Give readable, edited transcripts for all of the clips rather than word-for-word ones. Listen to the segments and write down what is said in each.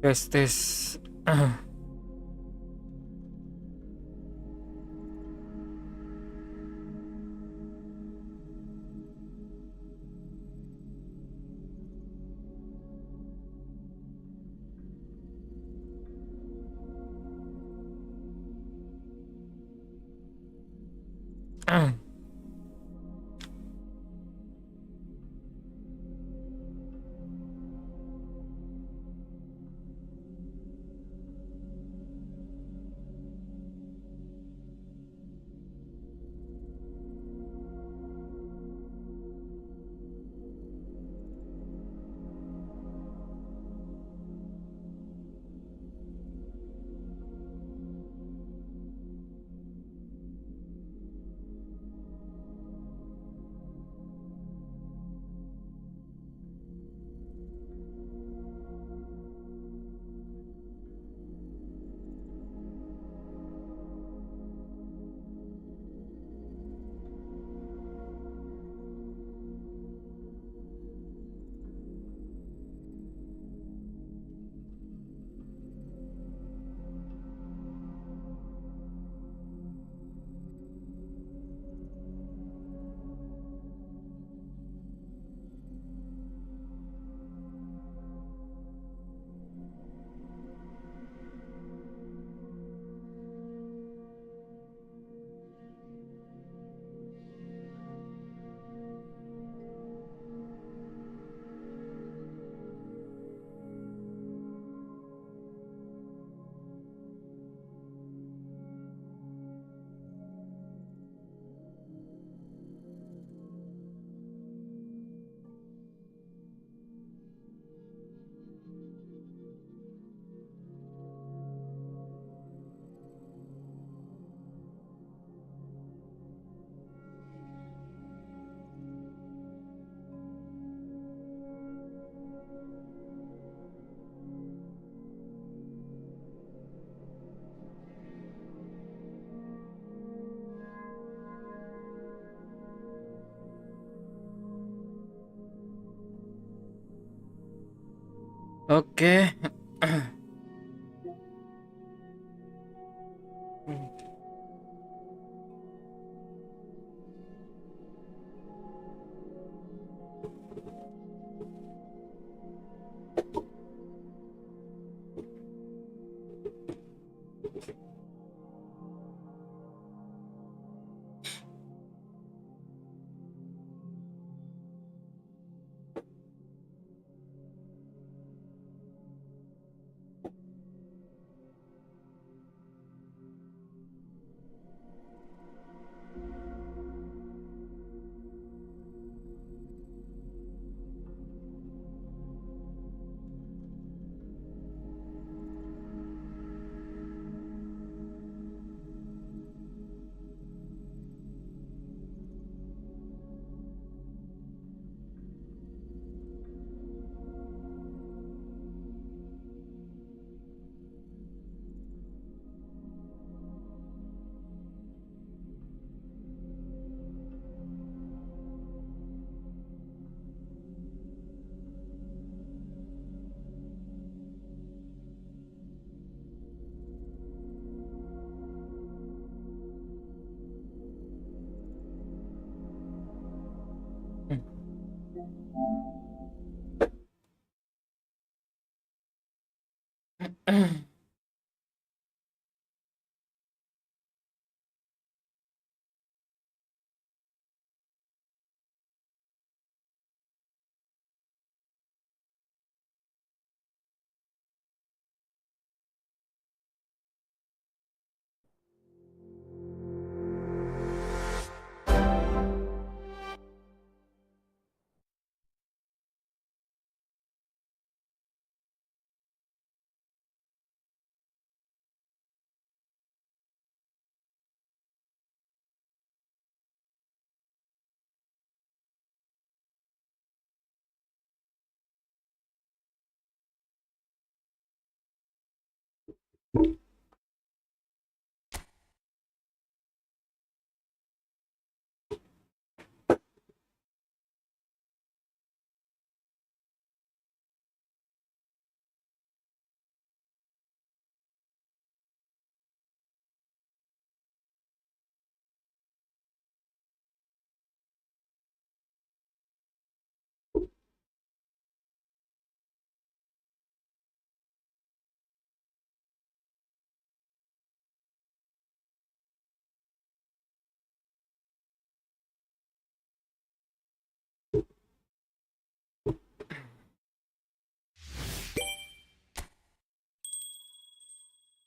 Tes tes. Oke.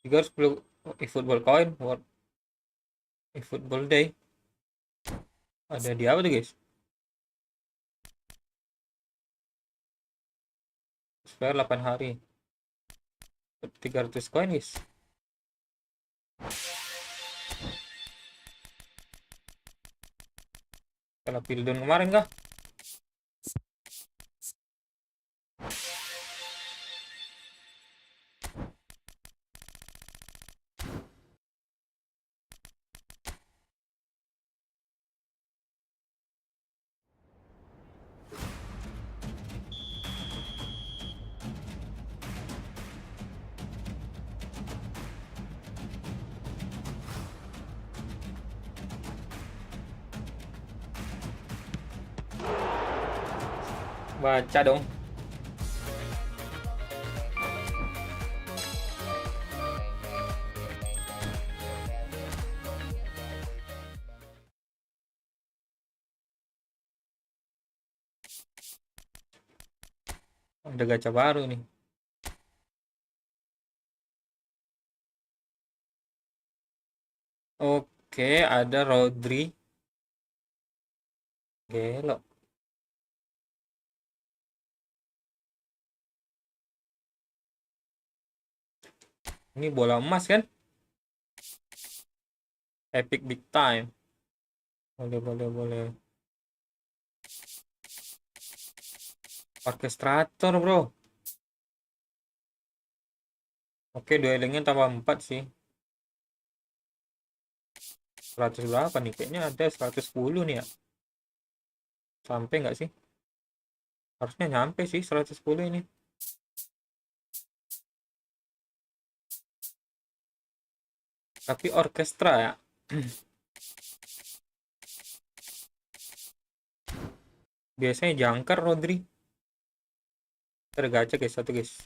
310 eFootball coin worth eFootball day. Ada di apa tuh guys? Spare 8 hari. 300 koin guys. Kalau Pildon kemarin kah? Baca dong. Ada gacha baru nih. Oke, ada Rodri. Gelo. Ini bola emas kan? Epic big time. Boleh. Orkestrator bro. Oke, duelingnya tambah 4 sih. 100 berapa nih? Kayaknya ada 110 nih ya. Sampai nggak sih? Harusnya nyampe sih 110 ini. Tapi orkestra ya. Biasanya jangkar Rodri. Tergacha guys, satu guys.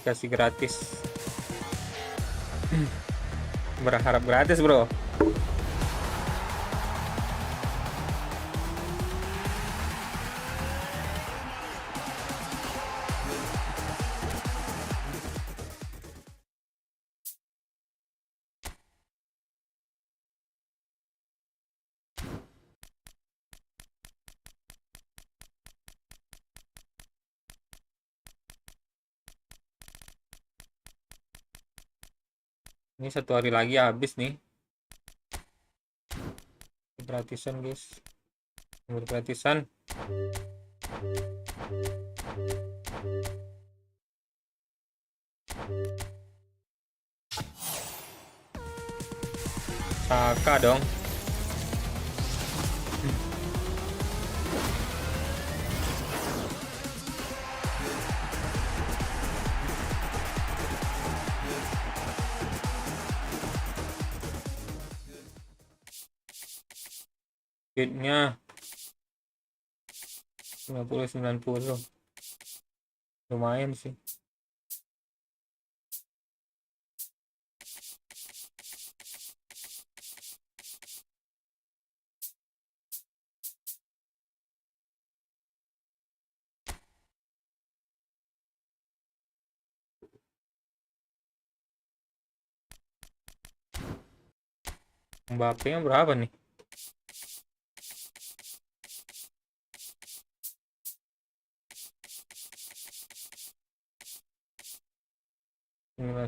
Dikasih gratis. Berharap gratis bro. Ini 1 hari lagi habis nih. Gratisan guys. Gratisan. Saka dong. Hitnya 90-90. Lumayan sih. Mbappe-nya berapa nih?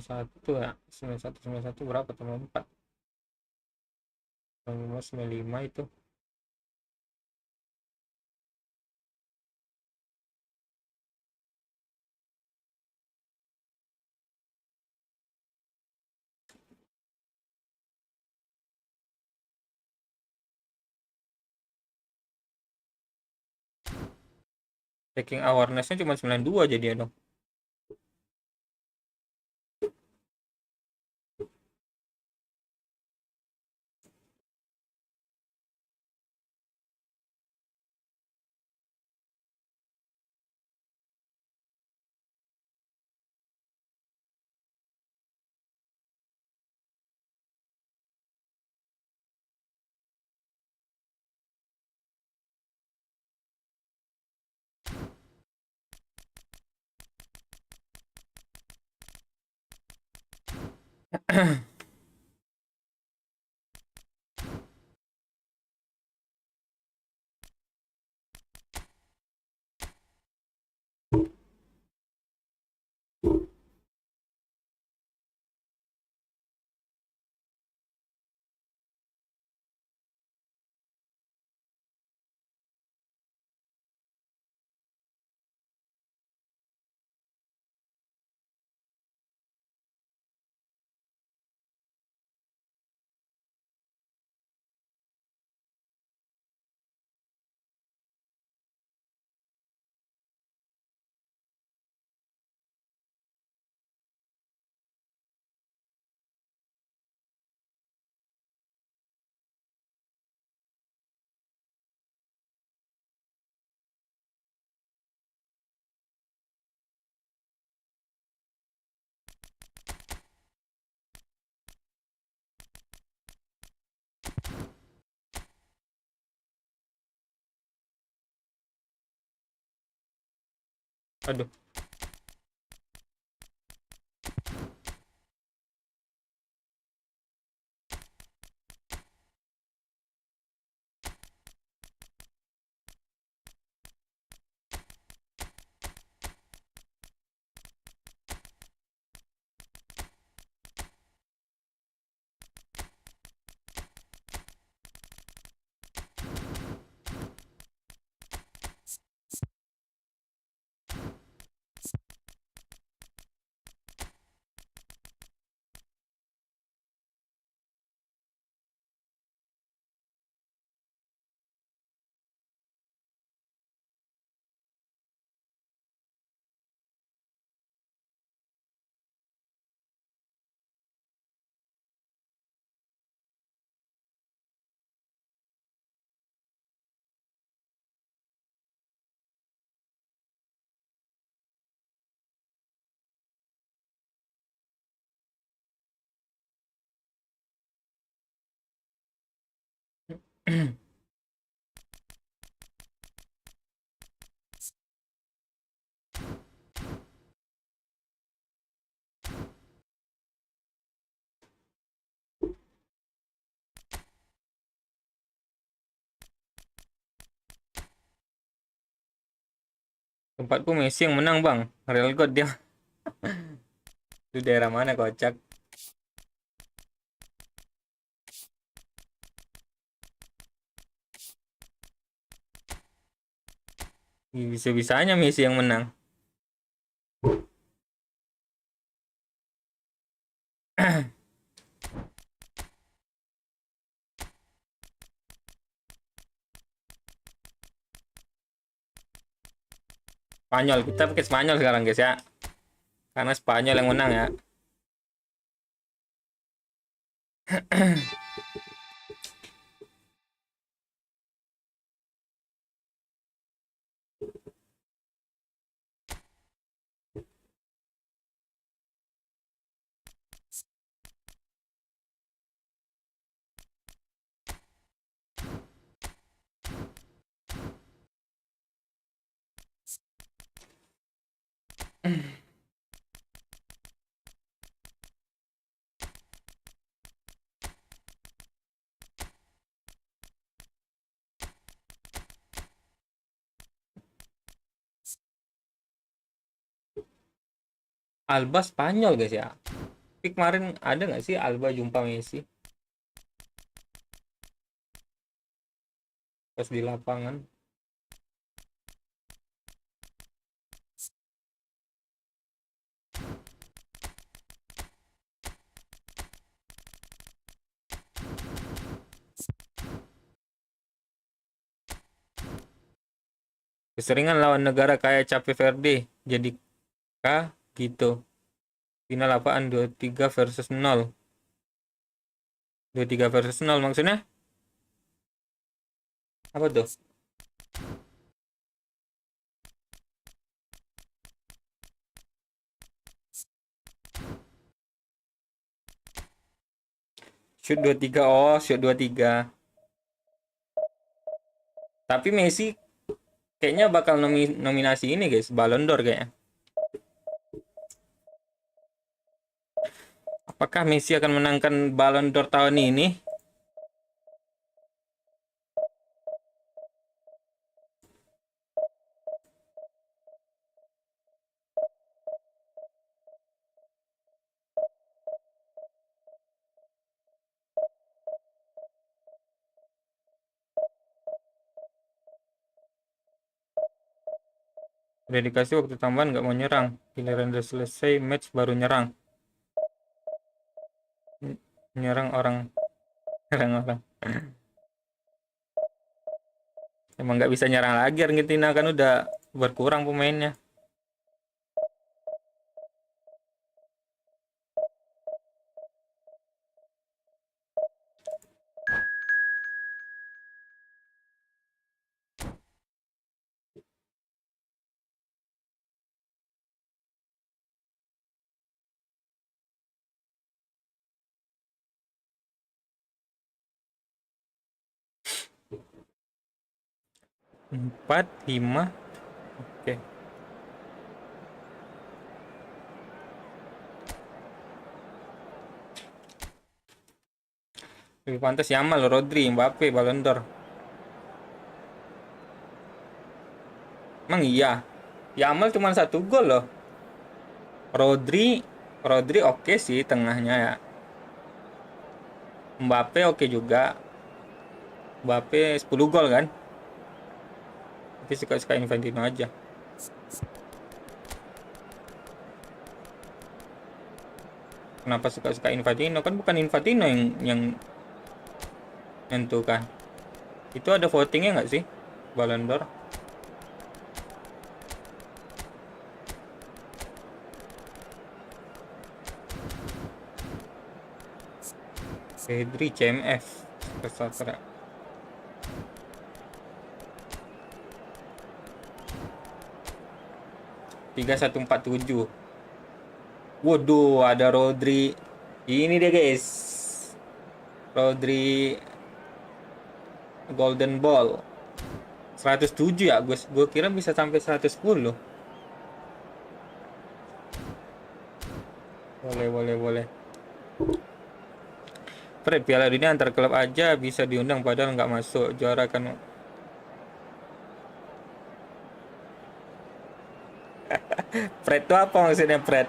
satu ya. 91 berapa tambah 4? 95 itu. Checking awareness-nya cuma 92 jadi ya dong. Aduh. Tempatku Messi yang menang, Bang. Real God dia. Itu daerah mana, kocak? Bisa-bisanya Messi yang menang. Spanyol, kita pakai Spanyol sekarang, guys ya. Karena Spanyol yang menang ya. Alba Spanyol, guys ya. Tapi kemarin ada nggak sih Alba jumpa Messi pas di lapangan? Keseringan lawan negara kayak Cape Verde. Jadi kah gitu. Final apaan? 23 versus 0. 23 versus 0 maksudnya? Apa tuh? Shoot 23. Oh, shoot 23. Tapi Messi kayaknya bakal nominasi ini, guys. Ballon d'Or kayaknya. Apakah Messi akan menangkan Ballon d'Or tahun ini? Udah dikasih waktu tambahan nggak mau nyerang. Giliran udah selesai match baru nyerang. Nyerang orang. Nyerang orang. Emang nggak bisa nyerang lagi Argentina kan udah berkurang pemainnya. Empat, lima. Oke. Lebih pantas Yamal, Rodri, Mbappe, Ballon d'Or. Emang iya. Yamal cuma 1 gol loh. Rodri, Rodri oke sih tengahnya ya. Mbappe oke juga. Mbappe 10 gol kan. Tapi suka-suka Infantino aja. Kenapa suka-suka Infantino? Kan bukan Infantino yang nentukan. Itu ada votingnya nggak sih? Ballon d'Or. Pedri CMF. Kesatra. Tiga 147. Waduh, ada Rodri. Ini dia guys. Rodri Golden Ball. 107 ya, gue kira bisa sampai 110. Boleh. Fred, Piala Dunia antar klub aja bisa diundang padahal nggak masuk. Juara kan. Fred itu apa maksudnya Fred?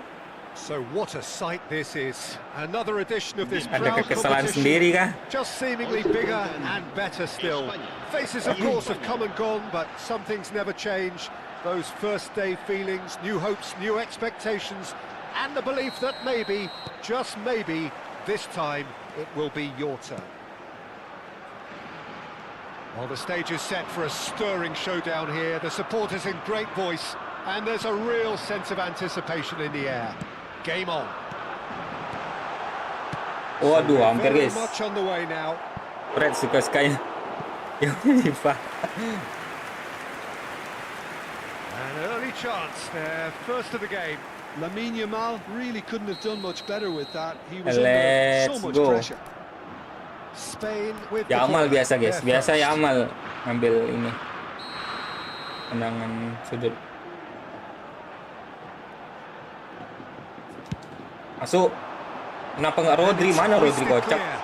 So what a sight this is. Another edition of this Ada proud kekesalan competition. sendiri kah? Just seemingly bigger and better still. Faces of course have come and gone, but some things never change. Those first day feelings, new hopes, new expectations, and the belief that maybe, just maybe, this time it will be your turn. Well, the stage is set for a stirring showdown here. The supporters in great voice, and there's a real sense of anticipation in the air. Game on. Waduh, hampir Very guys. much on the way now. Fred suka-sukanya. Ya, Pak. An early chance there, first of the game. Lamine Yamal really couldn't have done much better with that. He was Let's under so much go. pressure. Spain with Yamal the biasa guys. They're Biasa first. Yamal ngambil ini. Tendangan sudut. Masuk. Kenapa nggak Rodri? And it's Mana Rodri hoisted kocak? clear.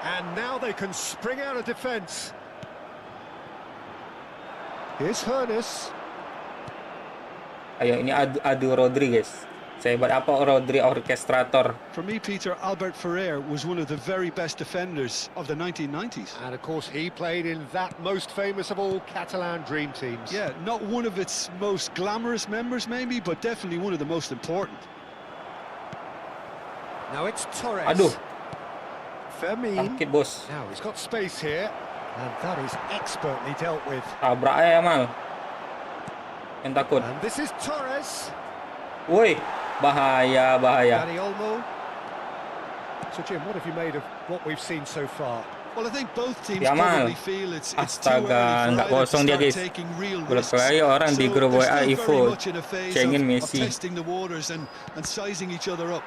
And now they can spring out of defence. Here's Hernus. Ayo ini adu Rodri guys. Sehebat apa Rodri orkestrator. For me, Peter, Albert Ferrer was one of the very best defenders of the 1990s. And of course he played in that most famous of all Catalan dream teams. Yeah, not one of its most glamorous members maybe, but definitely one of the most important. Now it's Torres. Aduh, Fermin. sakit bos. Now he's got space here. And that is expertly dealt with. Tabrak ya Yamal. Yang takut. And this is Torres. Woi, bahaya. Dani Olmo. So Jim, what have you made of what we've seen so far? Well, I think both teams Yamal. probably feel it's too Astaga, early nggak for either to kosong dia start guys. taking real risks. Berkelahi orang di So grup they're WA still very eFootball. much in a phase Cengin of Messi. testing the waters and sizing each other up.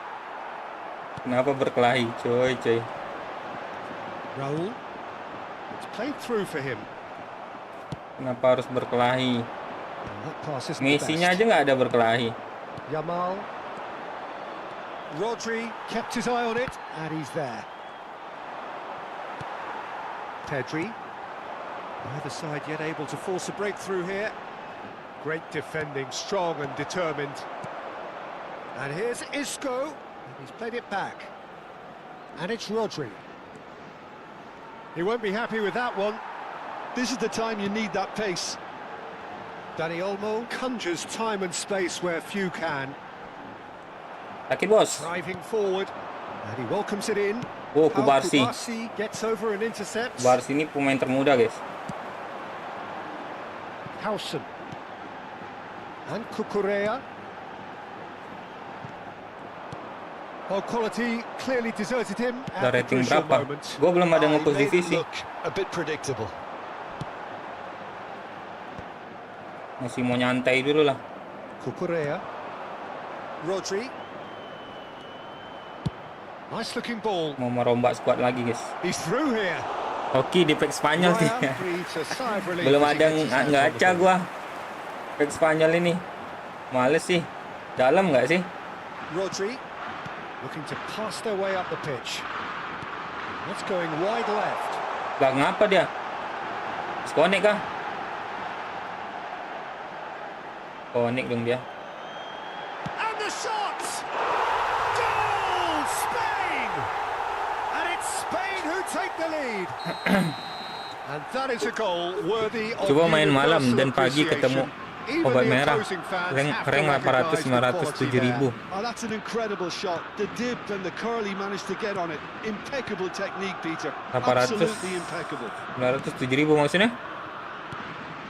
Kenapa berkelahi, coy. Raul. It's played through for him. Kenapa harus berkelahi? And that pass isn't the Messi-nya best. aja nggak ada berkelahi. Yamal. Rodri kept his eye on it, and he's there. Pedri. Neither side yet able to force a breakthrough here. Great defending, strong and determined. And here's Isco. He's played it back. And it's Rodri. He won't be happy with that one. This is the time you need that pace. Dani Olmo conjures time and space where few can. Sakit bos. Driving forward. And he welcomes it in. Oh, Pau Kubarsi. Kubarsi gets over and intercepts. Kubarsi ini pemain termuda guys. Howson. And Cucurella. Oh, quality clearly deserted him Udah at the rating crucial berapa? moment. Gue belum ada He nge-post made it divisi. look a bit predictable. Masih mau nyantai dulu lah. Cucurella. Rodri. Nice looking ball. Mau merombak squad lagi guys. He's through here. Oke di pack Spanyol sih. Raya breathes a sigh of relief Belum as he ada gets his hands on the ngaca ball. gua. Pack Spanyol ini. Males sih. Dalam nggak sih? Rodri looking to pass their way up the pitch. That's going wide left. Lah ngapa dia? Disconnect kah? Connect dong dia. And the shot! Goal! Spain! And it's Spain who take the lead. And that is a goal worthy of Coba main malam universal dan pagi ketemu appreciation. Even obat the merah. opposing fans have to Rank 800, recognise the 900, quality 7.000. Oh, that's an incredible shot. The dip and the curl he managed to get on it. Impeccable technique, Peter. 800. Absolutely impeccable. 900, 7.000 maksudnya?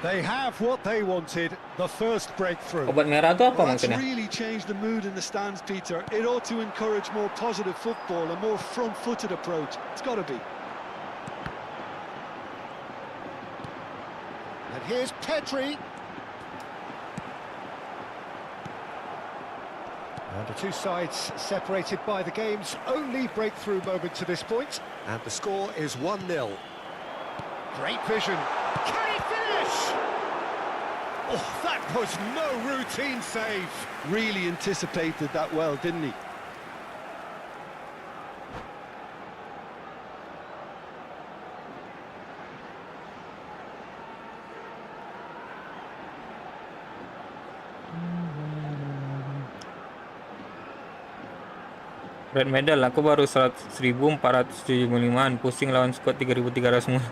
They have what they wanted, the first breakthrough. Obat merah itu apa Well, that's maksudnya? really changed the mood in the stands, Peter. It ought to encourage more positive football, a more front-footed approach. It's got to be. And here's Pedri. And the two sides separated by the game's only breakthrough moment to this point. And the score is 1-0. Great vision. Can he finish? Oh, that was no routine save. Really anticipated that well, didn't he? Red medal, aku baru 100.475an, pusing lawan squad 3.300 semua.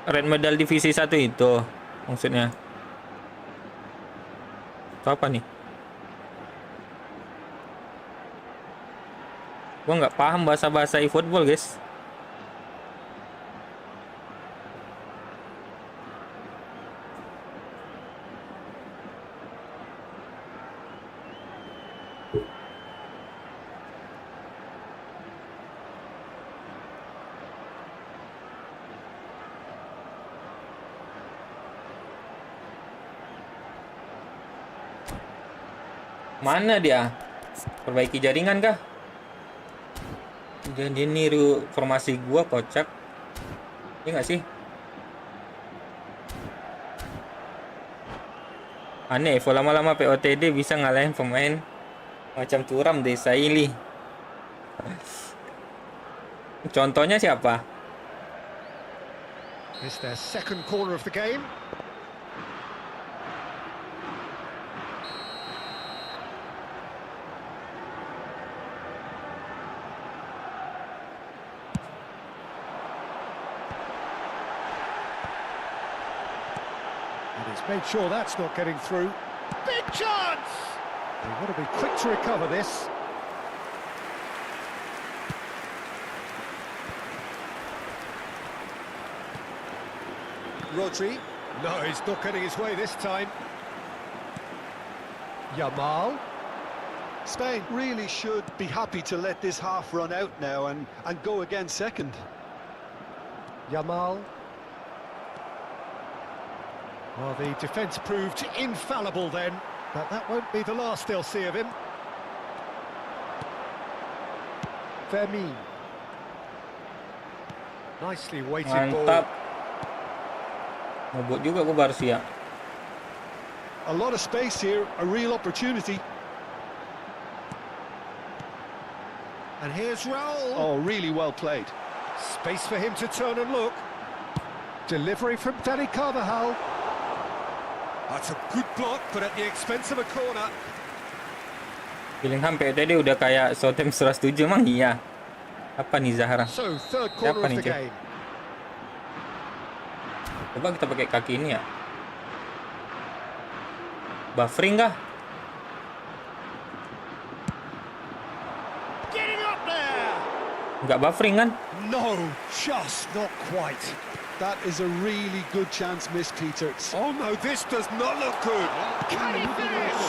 Red medal divisi 1 itu maksudnya. Itu apa nih? Gua nggak paham bahasa-bahasa eFootball guys. Mana dia? Perbaiki jaringan kah? Dia niru formasi gua kocak. Iya nggak sih? Aneh, lama-lama POTD bisa ngalahin pemain macam Turam Desa ini. Contohnya siapa? It's their second corner of the game. And he's made sure that's not getting through. Big chance! They want to be quick to recover this. Rodri. No, he's not getting his way this time. Yamal. Spain really should be happy to let this half run out now and go again second. Yamal. Well, the defence proved infallible then, but that won't be the last they'll see of him. Fermin. Nicely weighted Mantap. ball. Ngebut juga gua Barca ya. A lot of space here, a real opportunity. And here's Raul. Oh, really well played. Space for him to turn and look. Delivery from Dani Carvajal. That's a good block, but at the expense of a corner. Feeling sampai tadi udah kayak Southampton 107 emang iya. Apa nih Zahra? So, third Siapa corner of nih, the Cek? game. Coba kita pakai kaki ini ya. Buffering kah? Getting up there. Nggak buffering kan? No, just not quite. That is a really good chance missed, Peter. Oh no, this does not look good. Can he finish?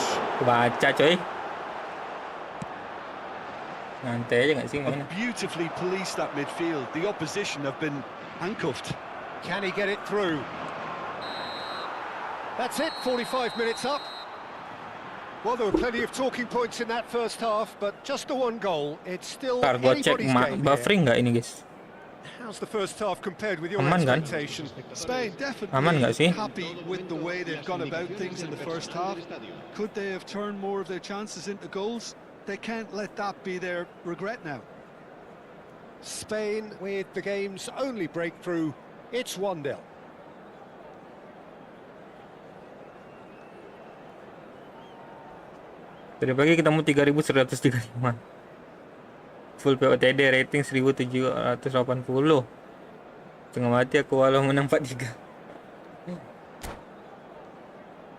Baca coy. Nyantai aja nggak sih mainnya? Beautifully policed that midfield. The opposition have been handcuffed. Can he get it through? That's it, 45 minutes up. Well, there were plenty of talking points in that first half, but just the one goal. It's still Ntar gua cek anybody's game here. buffering nggak ini guys? How's the first half compared with your Aman kan? expectations? Spain Aman nggak sih? definitely happy with the way they've gone about things in the first half. Could they have turned more of their chances into goals? They can't let that be their regret now. Spain with the game's only breakthrough. It's 1-0. Tadi pagi ketemu 3135. Full POTD rating 1780. Tengah mati aku walau menang 4-3.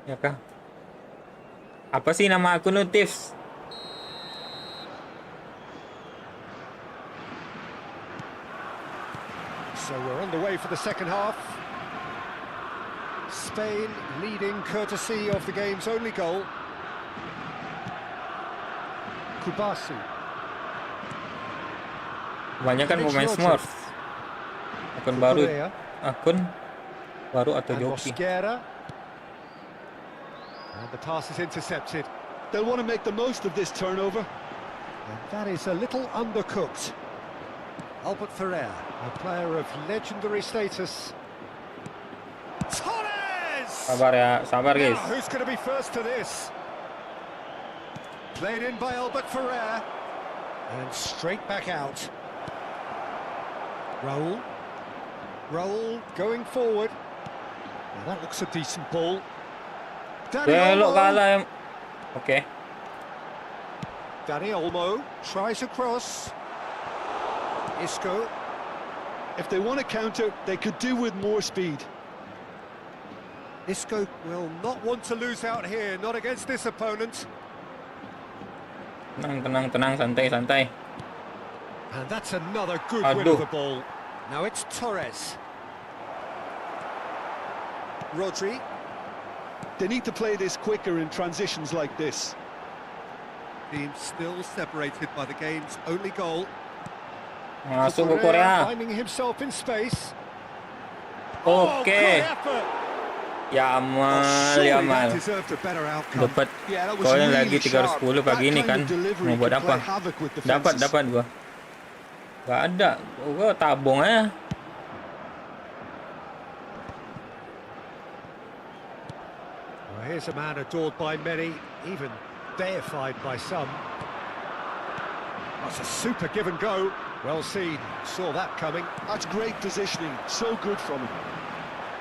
Ya kah? Apa sih nama akun lu, Tips? So we're on the way for the second half. Spain leading courtesy of the game's only goal. Kubasi. Banyak kan pemain Smurf. Akun baru atau And joki. Mosquera. And the pass is intercepted. They'll want to make the most of this turnover. And that is a little undercooked. Albert Ferrer, a player of legendary status. Torres! Sabar guys. Now, who's going to be first to this? Played in by Albert Ferrer. And straight back out. Raul. Raul going forward. Now that looks a decent ball. Dani Belok Olmo. kalah. Oke. Dani Olmo tries across. Isco. If they want to counter, they could do with more speed. Isco will not want to lose out here, not against this opponent. Tenang, santai. And that's another good win of the ball. Now it's Torres. Rodri. They need to play this quicker in transitions like this. Team still separated by the game's only goal. Masuk ke Korea. Finding himself in space. Oke. Good effort. Yamal. Surely that deserved a better outcome. Dapat Yeah, that was koin really lagi 310 sharp. pagi That ini kind kan. of delivery Mau buat could apa? play havoc with defenses. Dapat gua. Gak ada. Gua tabung aja. Well, here's a man adored by many, even deified by some. That's a super give and go. Well seen, saw that coming. That's great positioning, so good from him.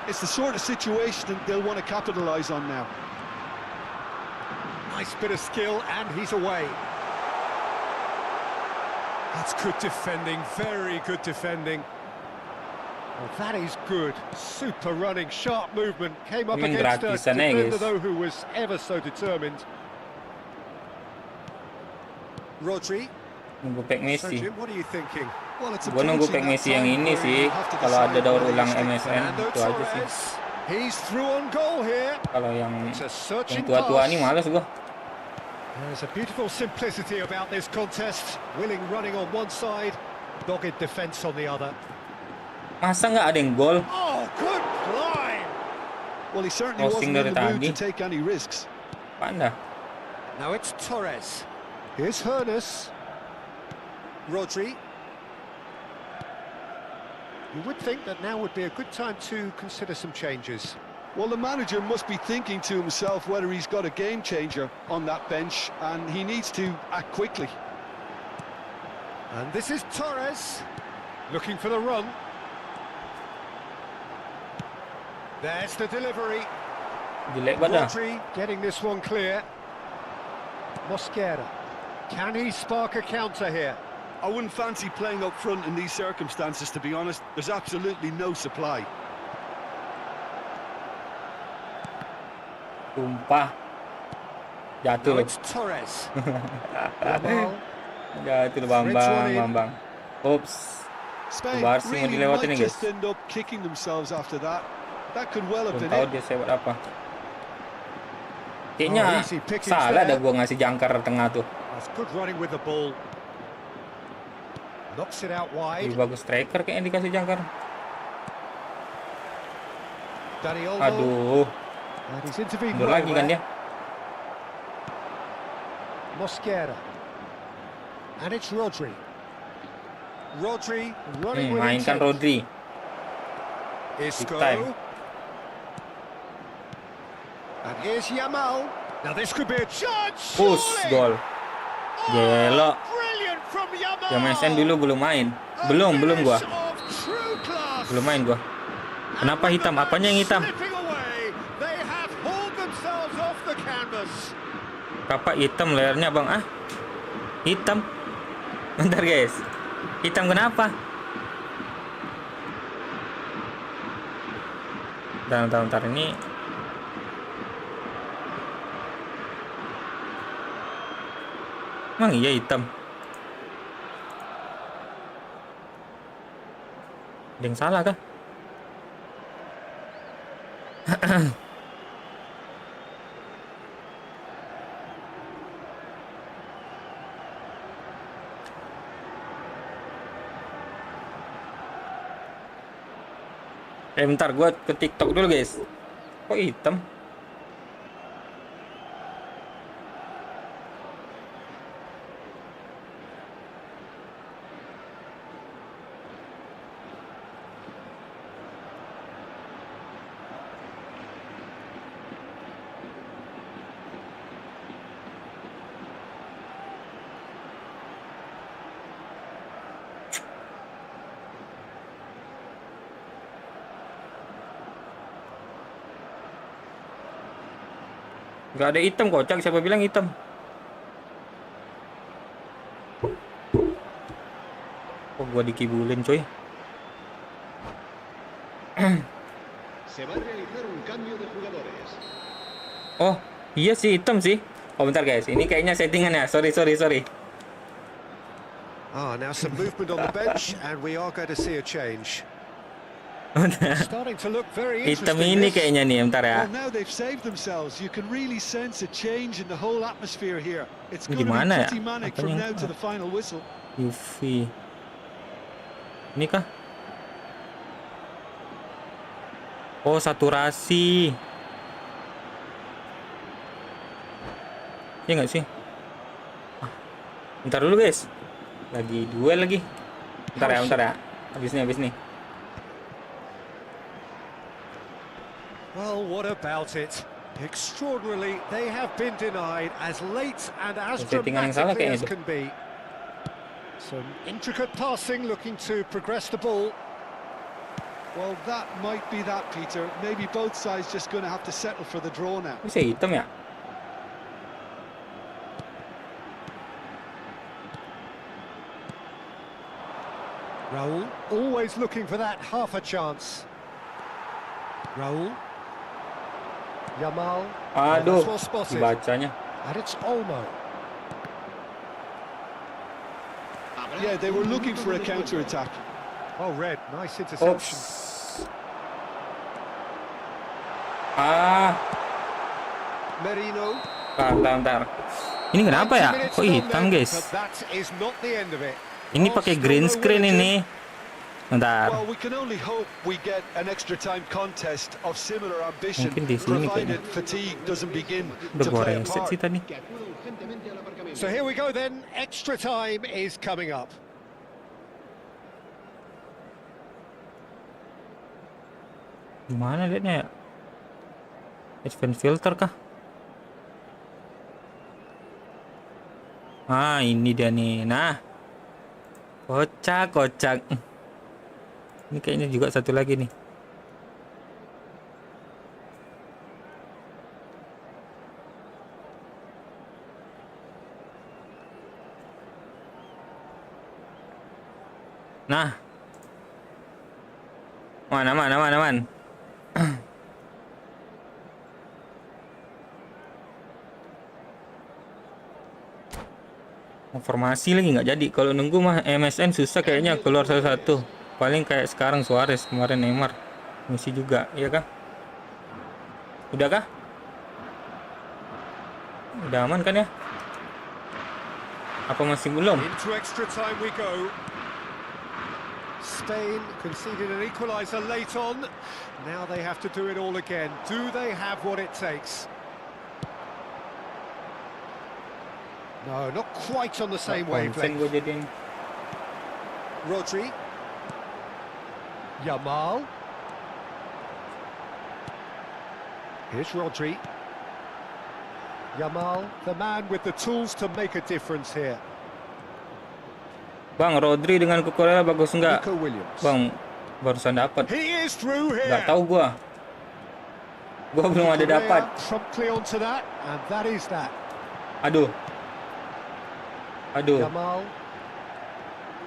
It's the sort of situation that they'll want to capitalise on now. Nice bit of skill, and he's away. That's good defending, very good defending. Well, that is good. Super running, sharp movement. Came up Emang against a gratisan ya, defender, guys. though, who was ever so determined. Rodri. Nunggu pack Messi. Sergio, what are you thinking? Well, it's Gua nunggu approaching pack that Messi yang time ini where sih. you have to Kalau ada decide daur whether you ulang stick MSN Fernando itu aja sih. Torres. He's through on goal here. Kalau yang It's a searching tua-tua pass. nih males gua. There's a beautiful simplicity about this contest. Willing running on one side, dogged defence on the other. Masa nggak ada yang gol? Oh, good climb! Well, he certainly Crossing wasn't in dari the mood tadi. to take any risks. Panda. Now it's Torres. Here's Hernus. Rodri. You would think that now would be a good time to consider some changes. Well, the manager must be thinking to himself whether he's got a game changer on that bench, and he needs to act quickly. And this is Torres, looking for the run. There's the delivery. Jelek banget dah. Rodri getting this one clear. Mosquera. Can he spark a counter here? I wouldn't fancy playing up front in these circumstances, to be honest. There's absolutely no supply. Sumpah. Jatuh Now loh. it's Torres. Yamal. Jatuh loh Bambang. Oops. Spain Barsi mau really dilewatin might nih, guys. just end up kicking themselves after that. That could well have Belum been tahu it. dia saya buat apa. Kayaknya easy pickings salah there. dah gua ngasih jangkar tengah tuh. That's good running with the ball. Knocks it out wide. Lebih bagus striker kayaknya dikasih jangkar. Dani Olmo. Aduh, And he's intervened mundur well lagi kan there. dia. Mosquera. And it's Rodri. Rodri running with Mainkan intent. Rodri. Isco. time. And here's Yamal. Now this could be a chance. Push surely. gol. Gelo. Brilliant from Yamal. Yang main dulu belum main. Belum gua. Finish of true class. Belum main gua. Kenapa hitam? Apanya yang hitam? Slipping away, they have hauled themselves off the canvas. Kapak hitam layarnya bang. Ah, hitam. Bentar guys. Hitam kenapa? Bentar ini. Emang iya hitam. Ada yang salah kah? Bentar, gue ke TikTok dulu guys. Kok hitam? Gak ada hitam kocak, siapa bilang hitam? Oh, gua dikibulin coy. Oh, iya sih hitam sih. Oh bentar guys, ini kayaknya settingan ya. Sorry. Now some movement on the bench, and we are going to see a change. Starting to look very Hitam interesting. ini This. kayaknya nih, bentar ya. Well, now they've saved themselves. You can really sense a change in the whole atmosphere here. It's Ini going to be gimana ya? pretty manic Apanya from yang- now to the final whistle. UV. Ini kah? Oh, saturasi. Iya nggak sih? Ah, bentar dulu guys. Lagi duel lagi. Bentar ya. Habis nih. Well, what about it? Extraordinarily, they have been denied as late and as Settingan yang salah dramatically kayaknya as itu. can be. Some intricate passing, looking to progress the ball. Well, that might be that, Peter. Maybe both sides just going to have to settle for the draw now. Bisa hitam ya? Raul, always looking for that half a chance. Raul. Yamal. Aduh, That's well spotted. dibacanya. And it's Olmo. Yeah, they were looking for a counter-attack. Oh, Red, nice interception. Oops. Ah, Merino. bentar. Ini kenapa ya? 90 minutes Kok gone hitam then, guys? but that is not the end of it. Ini Oh, pakai still green no screen winner, ini. Bentar. Well, we can only hope we get an extra time contest of similar ambition, Mungkin di sini provided kayaknya. fatigue doesn't begin Udah to gua play a reset part. sih tadi. So here we go then, extra time is coming up. Gimana liatnya ya? Advance filter kah? Ah, ini dia nih. Nah, kocak. Ini kayaknya juga satu lagi nih. Nah, aman. Formasi lagi nggak jadi. Kalau nunggu mah MSN susah kayaknya keluar satu-satu. Paling kayak sekarang Suarez, kemarin Neymar. Mesti juga, iya kah? Udah kah? Udah aman kan ya? Apa masih belum? Into extra time we go. Spain conceded an equaliser late on. Now they have to do it all again. Do they have what it takes? No, not quite on the same wavelength. Gue jadiin. Rodri. Yamal. Here's Rodri. Yamal, the man with the tools to make a difference here. Bang, Rodri dengan Kukurela bagus enggak? Nico Williams. Bang, barusan dapat. He is through here. Enggak tahu gua. Gua belum ada dapat. Promptly onto that, and that is that. Aduh.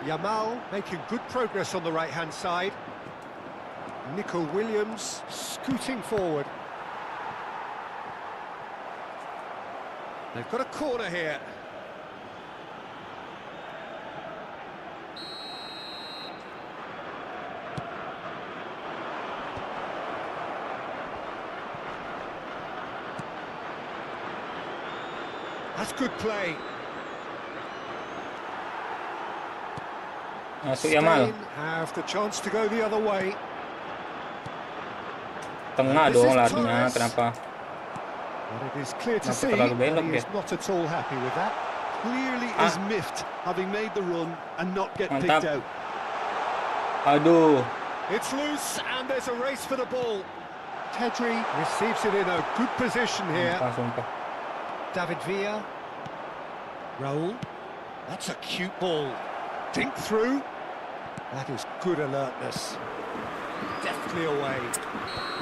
Yamal making good progress on the right-hand side. Nico Williams scooting forward. They've got a corner here. That's good play. Masuk Yamal. Spain have the chance to go the other way. Tengah dong larinya, kenapa? But it is clear to Kenapa see terlalu that belok he dia? is not at all happy with that. Clearly is miffed, having made the run and not get Mantap. picked out. Aduh. It's loose and there's a race for the ball. Pedri receives it in a good position here. Sumpah. David Villa. Raul. That's a cute ball. Dink through. That is good alertness. Deftly away.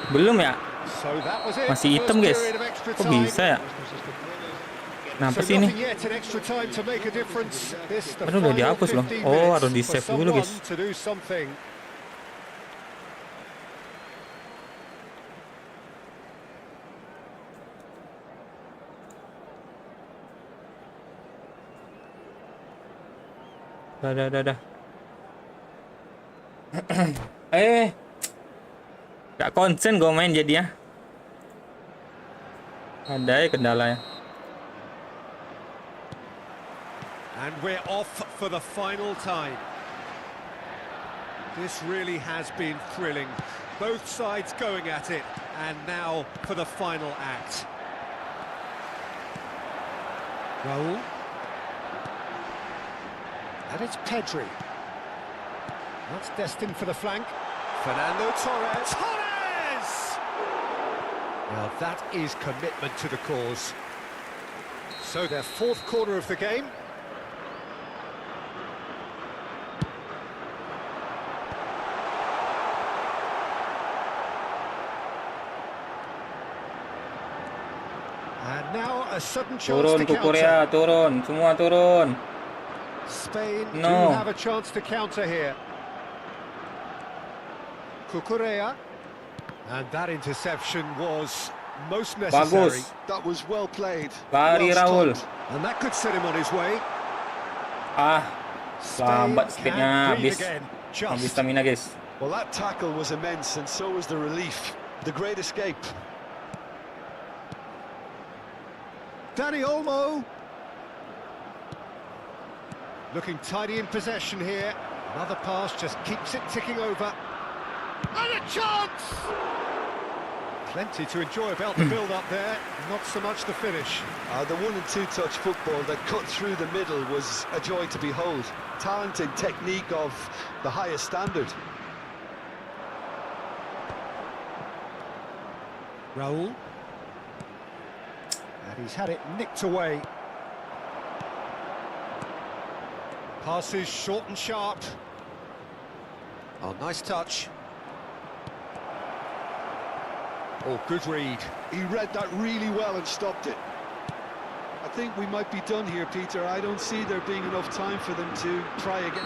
Belum ya? So that was it. Masih hitam, First guys. period of extra Kok time. bisa ya? Kenapa So sih ini? nothing yet in extra time to make a difference. This the Padahal udah final dihapus loh. 15 Oh, minutes harus di for save dulu, guys. someone to do something. Dah. Gak konsen gue main jadi ya. Ada ya kendalanya. And we're off for the final time. This really has been thrilling. Both sides going at it. And now for the final act. Raul. And it's Pedri. That's destined for the flank. Fernando Torres. Torres! Now that is commitment to the cause. So their fourth quarter of the game. And now a sudden chance Turun to ke counter. Korea, turun. Semua turun. Spain do No. have a chance to counter here. Cucurella. And that interception was most necessary. Bagus. That was well played. Lari well Raul. stopped. And that could set him on his way. Spain Lambat speednya can breathe habis. again. Habis Just. stamina, guys. Well, that tackle was immense, and so was the relief. The great escape. Dani Olmo. Looking tidy in possession here. Another pass just keeps it ticking over. And a chance! Plenty to enjoy about the build-up there, not so much the finish. The 1- and 2-touch football that cut through the middle was a joy to behold. Talented technique of the highest standard. Raul. And he's had it nicked away. Passes short and sharp. Oh, nice touch. Oh, good read. He read that really well and stopped it. I think we might be done here, Peter. I don't see there being enough time for them to try again.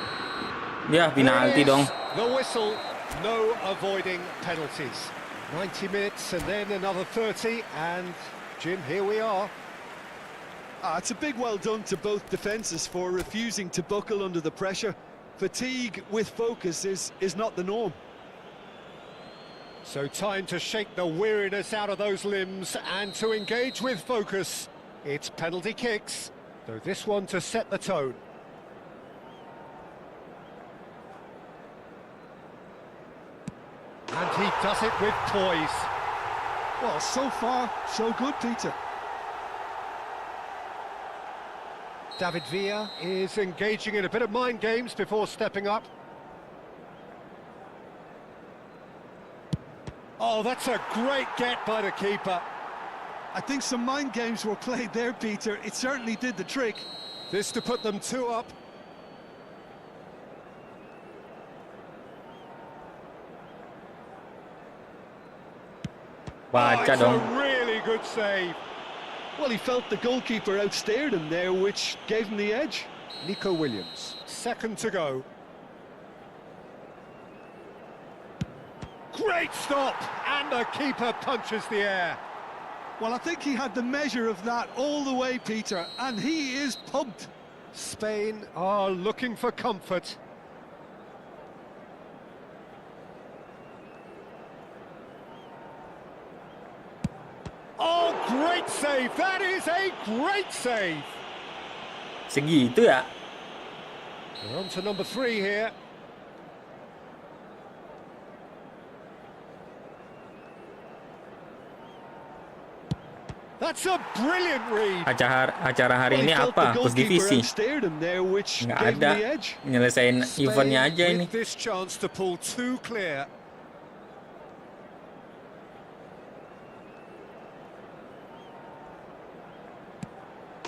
Ya, penalti dong. The whistle, no avoiding penalties. 90 minutes and then another 30, and Jim, here we are. It's a big well done to both defences for refusing to buckle under the pressure. Fatigue with focus is not the norm. So time to shake the weariness out of those limbs and to engage with focus. It's penalty kicks, though this one to set the tone. And he does it with poise. Well, so far, so good, Peter. David Villa is engaging in a bit of mind games before stepping up. Oh, that's a great get by the keeper. I think some mind games were played there, Peter. It certainly did the trick. This to put them 2 up. Baca It's dong. a really good save. Well, he felt the goalkeeper outstared him there, which gave him the edge. Nico Williams, second to go. Great stop, and the keeper punches the air. Well, I think he had the measure of that all the way, Peter, and he is pumped. Spain are looking for comfort. Oh, great save! That is a great save! Segitu ya. We're on to number 3 here. That's a brilliant read. Acara hari ini apa? Kurs divisi. Nggak ada. Nyelesain eventnya aja ini. With this chance to pull 2 clear.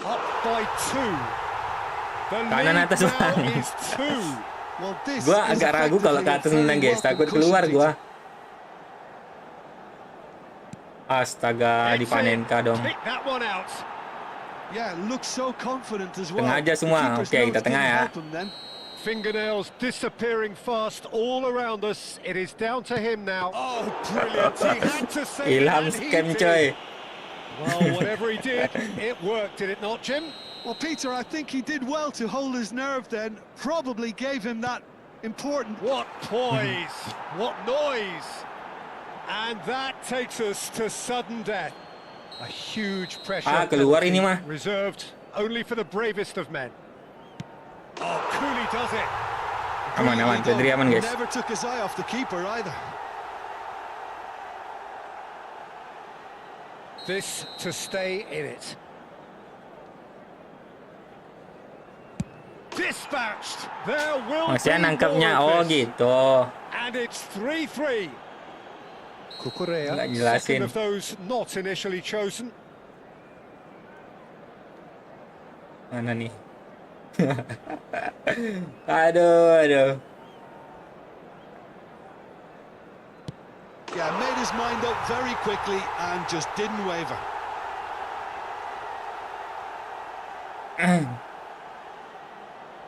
Up by 2. The Kanan lead atas now bang. is 2. Gua agak ragu kalau ke atas menang guys. Takut keluar gua. Astaga, dipanenka dong. Pick that one out. Yeah, looks so confident as well. Tengah aja semua. Oke, kita tengah ya. Fingernails disappearing fast all around us. It is down to him now. Oh, brilliant. He had to save it, Ilham and he scam did. coy. Well, whatever he did, it worked, did it not, Jim? Well, Peter, I think he did well to hold his nerve then. Probably gave him that important... What poise, what noise. And that takes us to sudden death. A huge pressure Keluar ini mah. reserved only for the bravest of men. Oh, Cooley does it. Aman, Pedri aman guys. Never took his eye off the keeper either. This to stay in it. Dispatched. There will Masih be nangkapnya. more Oh of this. gitu. And it's 3-3. Cucurella, Nggak jelasin. second of those not initially chosen. Mana nih? aduh. Yeah, made his mind up very quickly and just didn't waver.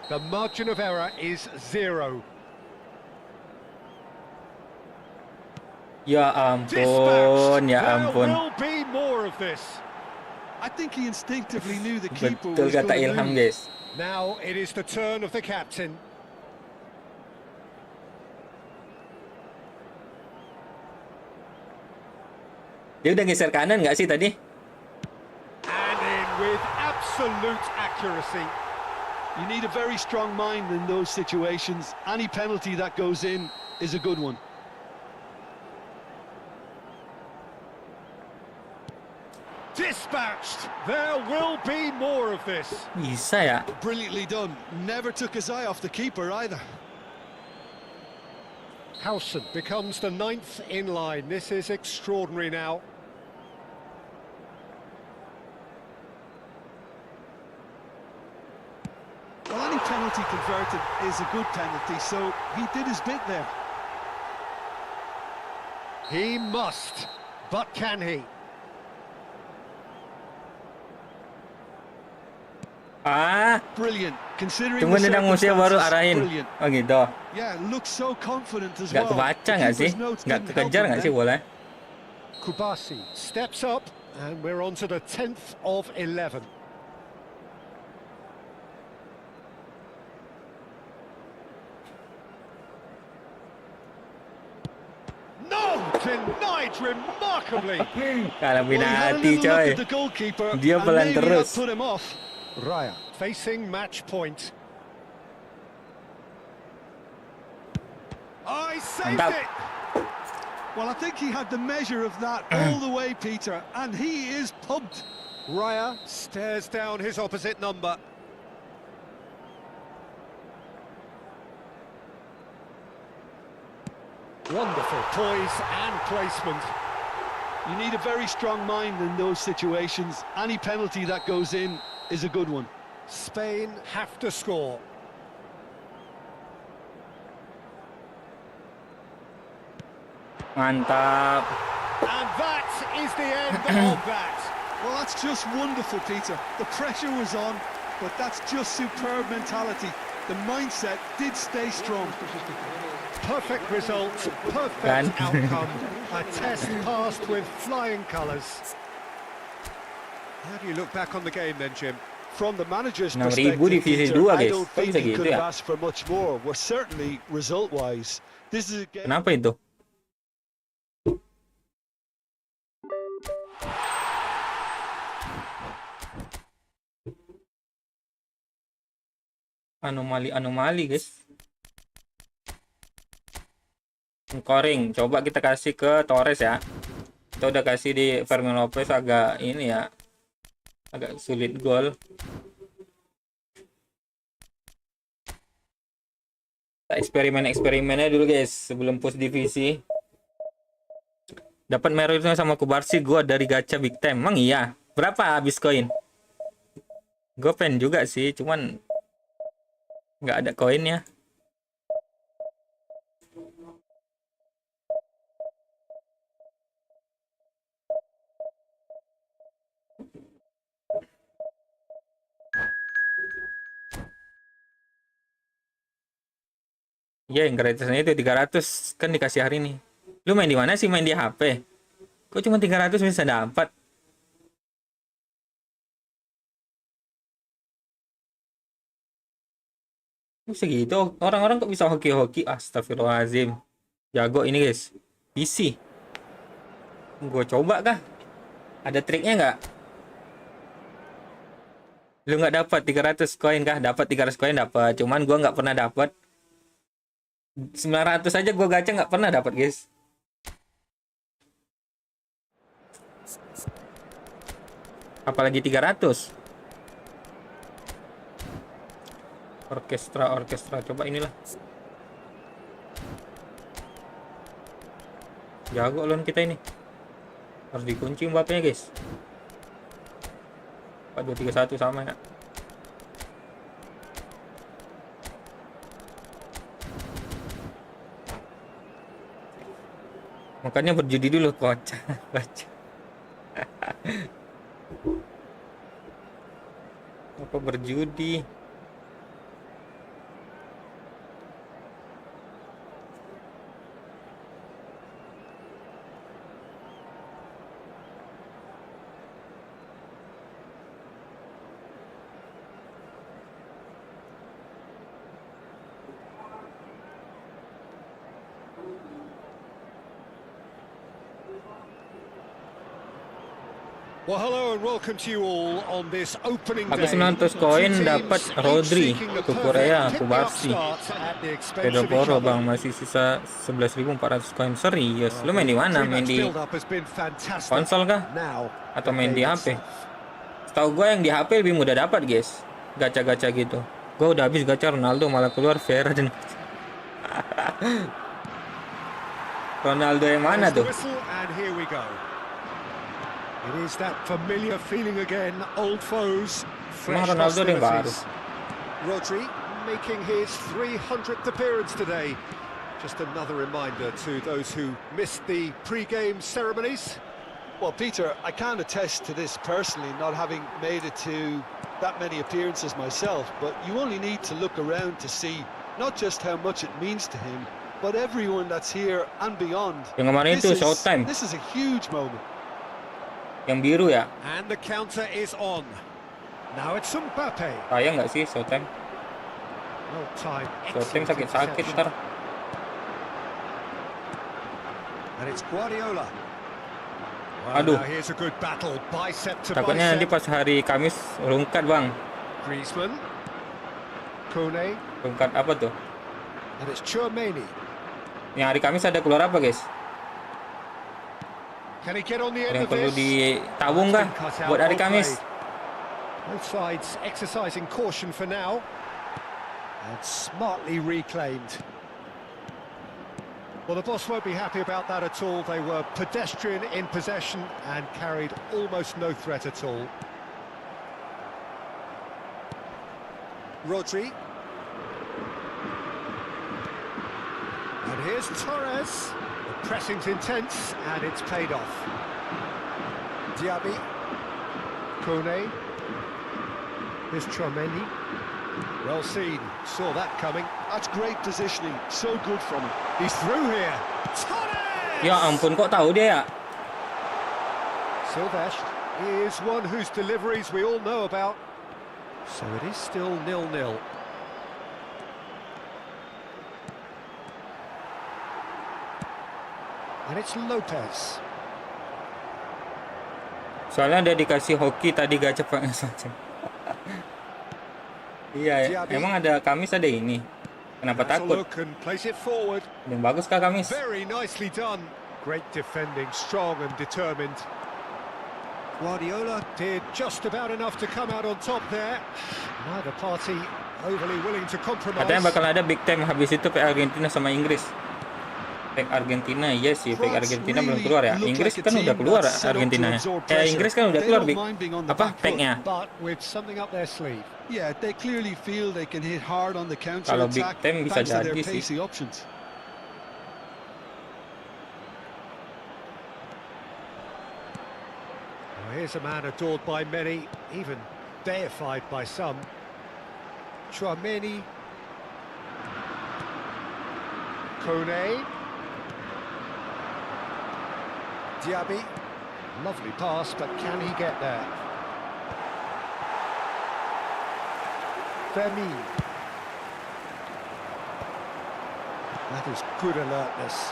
The margin of error is 0. Ya ampun, Dispatched. ya There ampun. will be more of this. I think he instinctively knew the keeper Betul was kata going to Ilham move. guys. Now it is the turn of the captain. Dia udah geser kanan nggak sih tadi? And in with absolute accuracy. You need a very strong mind in those situations. Any penalty that goes in is a good one. Dispatched. There will be more of this. Bisa ya? Brilliantly done. Never took his eye off the keeper either. Howson becomes the 9th in line. This is extraordinary now. Well, any penalty converted is a good penalty, so he did his bit there. He must, but can he? Brilliant, considering Cuma the nendang musuhnya baru circumstances. arahin. Brilliant. Oh gitu. Yeah, looks so confident as Nggak well. kebaca The nggak sih? keeper's notes Nggak didn't help kekejar him nggak sih then. bola? Kubasi steps up, and we're on to the 10th of 11. No! Denied remarkably! Kalau Well, he had a penalti little look coy. at the goalkeeper, Dia and pelan maybe that terus. put him off. Raya facing match point. I saved Mantap. it! Well, I think he had the measure of that all the way, Peter, and he is pumped. Raya stares down his opposite number. Wonderful poise and placement. You need a very strong mind in those situations. Any penalty that goes in is a good one. Spain have to score. Mantap. And that is the end of that. Well, that's just wonderful, Peter. The pressure was on, but that's just superb mentality. The mindset did stay strong. Perfect result, perfect Kan? outcome. A test passed with flying colours. How do you look back on the game then, Jim? From the manager's 6.000 perspective, divisi Peter, 2, I guys. don't Kok think bisa he gitu could have ya? asked for much more. Well, certainly result-wise, this is a game. Kenapa itu? Anomali guys. Scoring, coba kita kasih ke Torres ya. Kita udah kasih di Fermin Lopez, agak ini ya, agak sulit gol. Kita eksperimennya dulu guys sebelum push divisi. Dapat merahnya sama Kubarsi gua dari gacha big time. Emang iya? Berapa habis koin? Gue pengen juga sih, cuman nggak ada koinnya. Iya, yang gratisnya itu 300 kan dikasih hari ini. Lu main di mana sih? Main di HP? Kok cuma 300 bisa dapat? Segitu orang-orang kok bisa hoki-hoki? Astagfirullahaladzim. Jago ini guys. PC. Gue coba kah? Ada triknya nggak? Lu nggak dapat 300 koin kah? Dapat 300 koin dapat. Cuman gue nggak pernah dapat. 900 aja gue gacha nggak pernah dapat guys. Apalagi 300. Orkestra coba inilah. Jago lawan kita ini. Harus dikunci Mbappe-nya guys. 4-2-3-1 sama ya. Makanya berjudi dulu kocak. Apa berjudi? Well, hello and welcome to you all on this opening Aku day. 900 koin dapat Rodri ke Korea, aku Barsi. Pedro Porro bang, masih sisa 11.400 koin. Serius, lu main di mana? Main di konsol kah? Atau main di HP? Setahu gue yang di HP lebih mudah dapat guys, gacha-gacha gitu. Gue udah habis gacha Ronaldo malah keluar Vera dan Ronaldo yang mana tuh? It is that familiar feeling again, old foes, fresh Ronaldo yang baru. hostilities. Rodri making his 300th appearance today. Just another reminder to those who missed the pre-game ceremonies. Well, Peter, I can't attest to this personally, not having made it to that many appearances myself, but you only need to look around to see not just how much it means to him, but everyone that's here and beyond. Yang kemarin itu showtime. This is a huge moment. Yang biru ya. And the counter is on. Now it's Mbappe. Sayang nggak sih showtime? Well timed. Showtime sakit-sakit ntar. And it's Guardiola. Well, Aduh. now here's a good battle, bicep to Takutnya nanti bicep. pas hari Kamis rungkat bang. Griezmann. Kone. Rungkat apa tuh? And it's Tchouaméni. Yang hari Kamis ada keluar apa guys? Can he get on the Ada end yang of perlu this? ditabung kah buat hari Kamis? Both sides exercising caution for now. And smartly reclaimed. Well, the boss won't be happy about that at all. They were pedestrian in possession and carried almost no threat at all. Rodri. And here's Torres. The pressing's intense and it's paid off. Diaby. Kone. Here's Tchouaméni. Well seen, saw that coming. That's great positioning, so good from him. He's through here. Torres! Ya ampun, kok tahu dia ya? Silvestre is one whose deliveries we all know about. So it is still 0-0. And it's Lopez. Soalnya dia dikasih hoki tadi gak cepat saja. Iya, emang ada Kamis ada ini. Kenapa Has a takut? look and place it forward. Yang bagus kah Kamis? Very nicely done. Great defending, strong and determined. Guardiola did just about enough to come out on top there. Neither party overly willing to compromise. Katanya bakal ada big time habis itu kayak Argentina sama Inggris. Kayak Argentina, iya sih, kayak Argentina belum keluar ya. Inggris kan udah keluar Argentina. Inggris kan udah keluar apa packnya. But with something up their sleeve. Yeah, they clearly feel they can hit hard on the counter Kalau big attack time bisa thanks to their jadi sih. pacey options. Well, here's a man adored by many, even deified by some. Tchouaméni. Kone. Diaby. Lovely pass, but can he get there? Fermin. That is good alertness.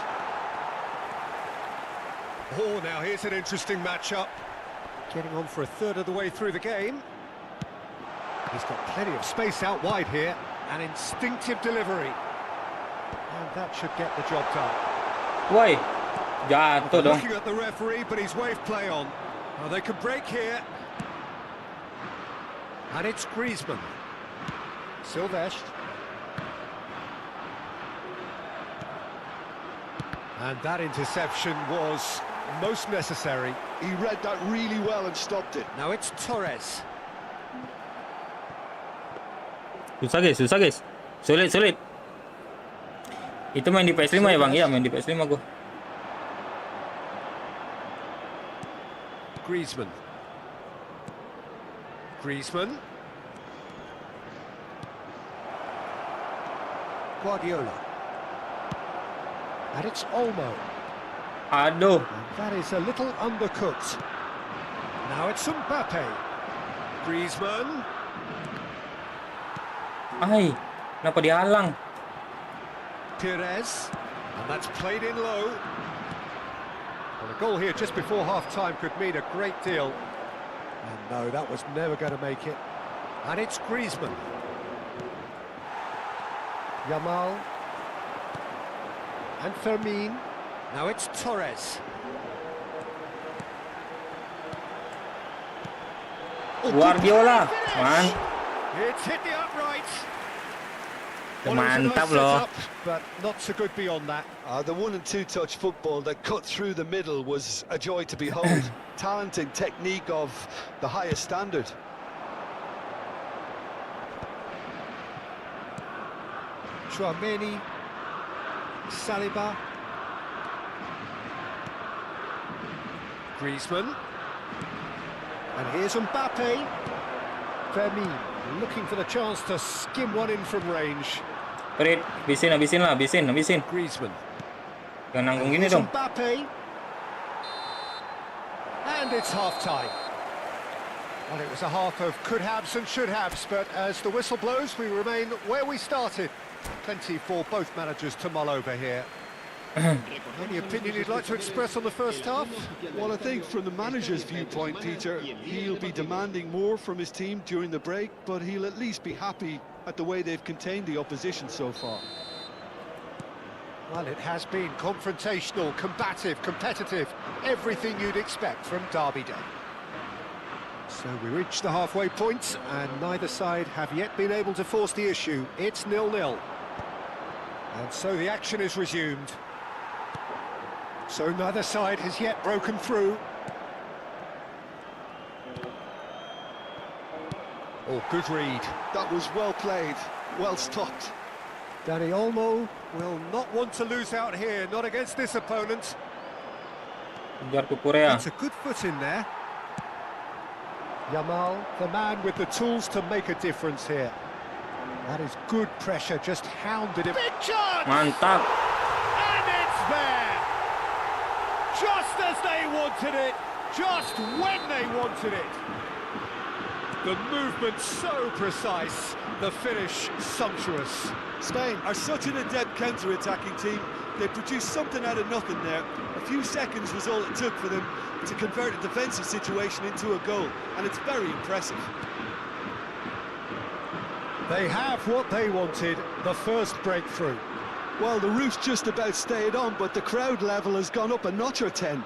Oh, now here's an interesting matchup. Getting on for a third of the way through the game. He's got plenty of space out wide here. An instinctive delivery. And that should get the job done. Woi, jatuh dong. Looking at the referee, but he's waved play on. Oh, they could break here. And it's Griezmann. Silvestre. And that interception was most necessary. He read that really well and stopped it. Now it's Torres. Susah guys. Sulit. Itu main di PS5 ya bang? Iya main di PS5 gua. Griezmann. Guardiola. And it's Olmo. Aduh. And that is a little undercooked. Now it's Mbappe. Griezmann. Ay, kenapa dihalang? Perez. And that's played in low. Well, a goal here just before half-time could mean a great deal. And no, that was never going to make it. And it's Griezmann. Yamal. And Fermin. Now it's Torres. Guardiola, man. It's hit the uprights. Mantap loh. But not so good beyond that. The 1- and 2-touch football that cut through the middle was a joy to behold. Talent and technique of the highest standard. Chouameni, Saliba, Griezmann, and here's Mbappe. Fermin looking for the chance to skim one in from range. Perit, habisin lah. Griezmann. Jangan nanggung And gini here's dong. Mbappe. And it's half-time. Well, it was a half of could-haves and should-haves, but as the whistle blows, we remain where we started. Plenty for both managers to mull over here. Any opinion you'd like to express on the first half? Well, I think from the manager's viewpoint, Peter, he'll be demanding more from his team during the break, but he'll at least be happy at the way they've contained the opposition so far. Well, it has been confrontational, combative, competitive, everything you'd expect from Derby Day. So we reach the halfway point, and neither side have yet been able to force the issue. It's 0-0. And so the action is resumed. So neither side has yet broken through. Oh, good read. That was well played, well stopped. Dani Olmo will not want to lose out here, not against this opponent. Kejar Kukurea. It's a good foot in there. Yamal, the man with the tools to make a difference here. That is good pressure, just hounded him. Big chance! Mantap. And it's there! Just as they wanted it, just when they wanted it. The movement so precise, the finish sumptuous. Spain are such an adept counter-attacking team. They produced something out of nothing there. A few seconds was all it took for them to convert a defensive situation into a goal, and it's very impressive. They have what they wanted, the first breakthrough. Well, the roof's just about stayed on, but the crowd level has gone up a notch or 10.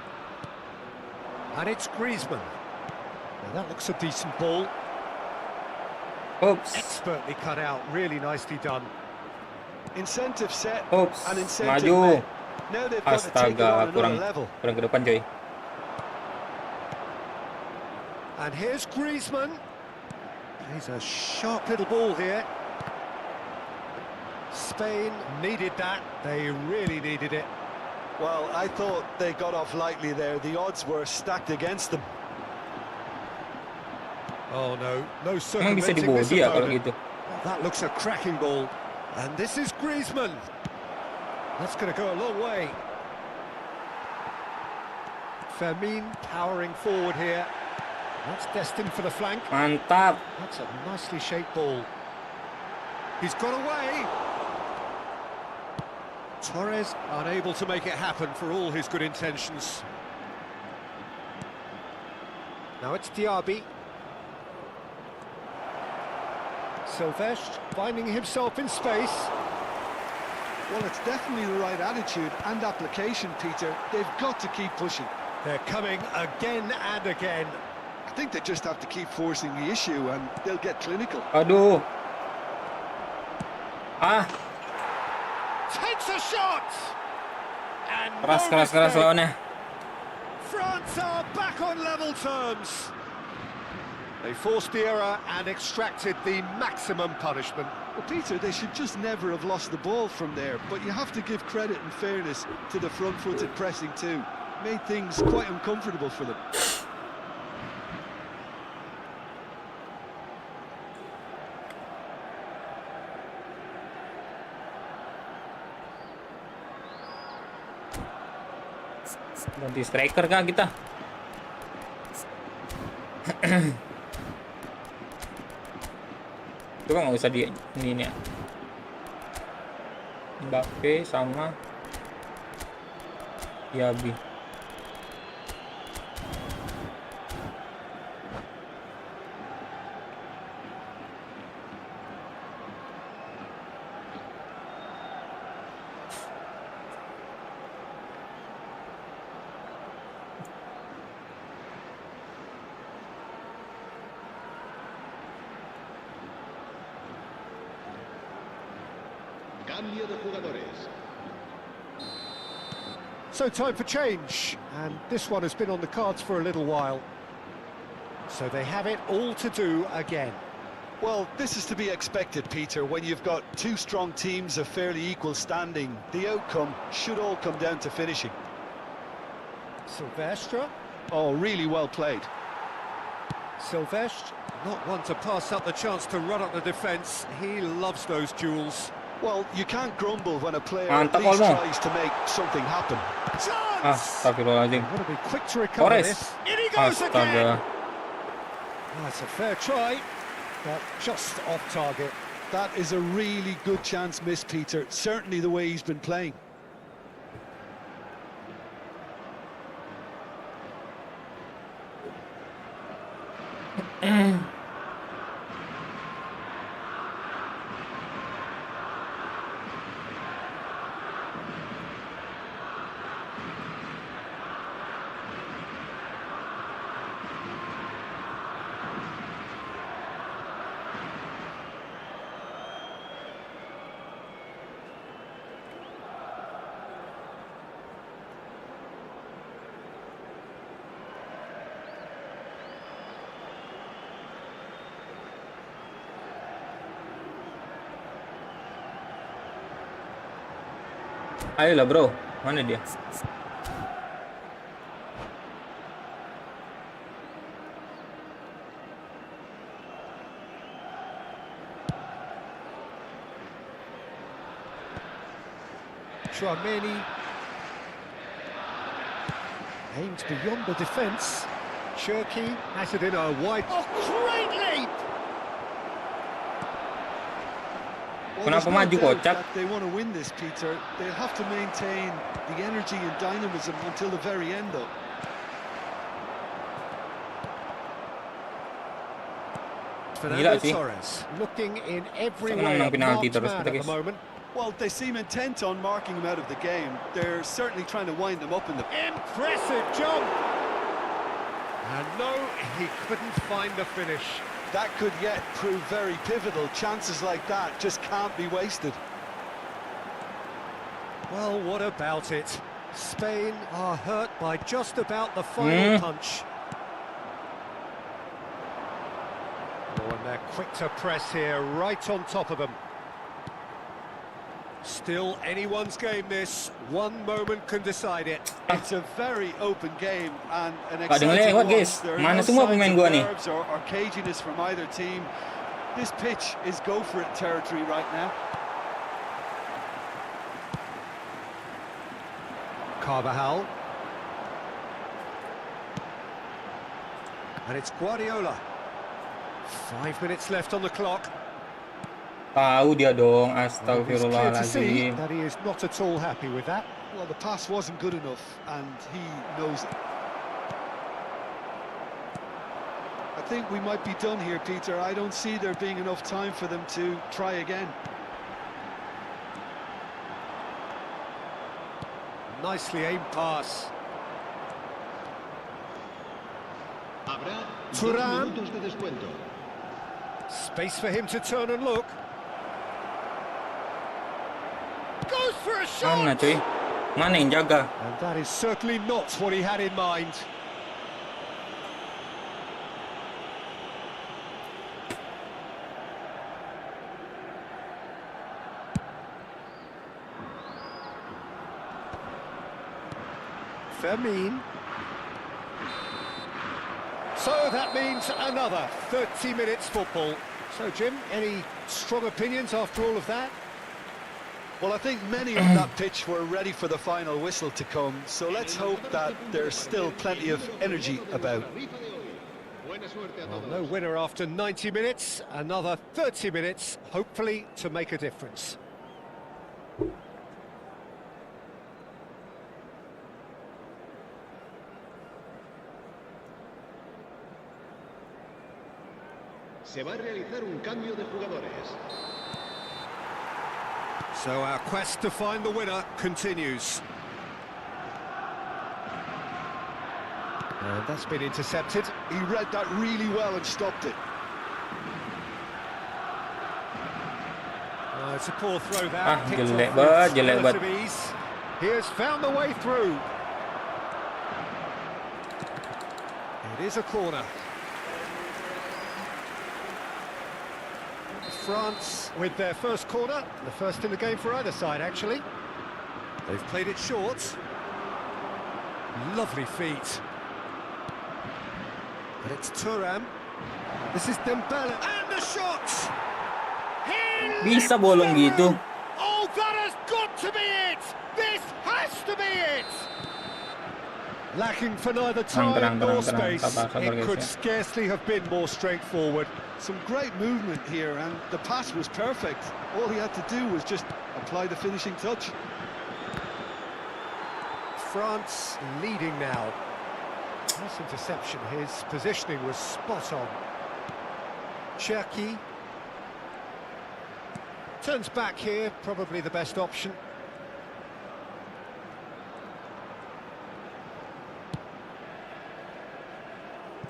And it's Griezmann. Now that looks a decent ball. Oops. Expertly cut out, really nicely done. Incentive set Oops. and incentive Maju. met. Now they've got to take it on Astaga, another level. kurang ke depan coy. And here's Griezmann. Plays a sharp little ball here. Spain needed that. They really needed it. Well, I thought they got off lightly there. The odds were stacked against them. Oh no, no Emang bisa circumventing this dibody ya kalau opponent. gitu? Well, that looks a cracking ball. And this is Griezmann. That's going to go a long way. Fermin powering forward here. That's destined for the flank. Mantap. That's a nicely shaped ball. He's got away. Torres unable to make it happen for all his good intentions. Now it's Diaby. Silvestre finding himself in space. Well, it's definitely the right attitude and application, Peter. They've got to keep pushing. They're coming again and again. I think they just have to keep forcing the issue and they'll get clinical. Aduh. Ah, Takes a shot! And keras no mistake. lawannya. France are back on level terms. They forced the error and extracted the maximum punishment. Well, Peter, they should just never have lost the ball from there, but you have to give credit and fairness to the front-footed pressing too. Made things quite uncomfortable for them. Ganti striker kah kita? Coba nggak usah di ini ya. Mbappe sama Diaby. Cambio de jugadores. So time for change, and this one has been on the cards for a little while. So they have it all to do again. Well, this is to be expected, Peter. When you've got two strong teams of fairly equal standing, the outcome should all come down to finishing. Silvestre. Oh, really well played. Silvestre, not one to pass up the chance to run up the defence. He loves those duels. Well, you can't grumble when a player Mantap, at least Olmo. tries to make something happen. Chance! Astagfirullahaladzim. Want to be quick to recover Torres. this. In he goes again! Astaga. That's a fair try, but just off target. That is a really good chance missed, Peter. Certainly the way he's been playing. Ayolah bro, mana dia? Tchouameni aims beyond the defence. Cherki has it in a wide... Oh, great leap! Well, Kenapa there's no maju, doubt kocak? that they want to win this, Peter. They'll have to maintain the energy and dynamism until the very end, though. Fernando sih. Torres looking in every Sa way menang a penalti marked terus man kita, at the guys. moment. Well, they seem intent on marking him out of the game. They're certainly trying to wind them up in the... Impressive jump! And no, he couldn't find the finish. That could yet prove very pivotal. Chances like that just can't be wasted. Well, what about it? Spain are hurt by just about the final punch. Oh, and they're quick to press here, right on top of them. Still anyone's game, this. One moment can decide it. It's a very open game and an Ada yang exciting lewat, one. guys. There are Mana no semua signs pemain of gua ni? nerves or caginess from either team. This pitch is go for it territory right now. Carvajal. And it's Guardiola. 5 minutes left on the clock. Tahu dia dong, It's clear to see astagfirullahaladzim. that he is not at all happy with that. Well, the pass wasn't good enough and he knows it. I think we might be done here, Peter. I don't see there being enough time for them to try again. Nicely aimed pass. Habrá 2 Thuram. minutos de descuento. Space for him to turn and look. Goes for a shot! Mana cuy? Mana yang jaga? And that is certainly not what he had in mind. Fermin. So that means another 30 minutes football. So, Jim, any strong opinions after all of that? Well, I think many on that pitch were ready for the final whistle to come, so let's hope that there's still plenty of energy about. Buena suerte a Well, todos. no winner after 90 minutes, another 30 minutes, hopefully to make a difference. Se va a realizar un cambio de jugadores. So our quest to find the winner continues. And that's been intercepted. He read that really well and stopped it. It's a poor throw there. Picked jelek off banget, with jelek relative banget. ease. He has found the way through. It is a corner. France with their first corner, the first in the game for either side, actually. They've played it short. Lovely feet. And it's Thuram. This is Dembele. And the shot! Bisa bolong gitu. Oh, that has got to be it! This has to be it! Lacking for neither time nor space, it could scarcely have been more straightforward. Some great movement here, and the pass was perfect. All he had to do was just apply the finishing touch. France leading now. Nice interception, his positioning was spot on. Cherki turns back here, probably the best option.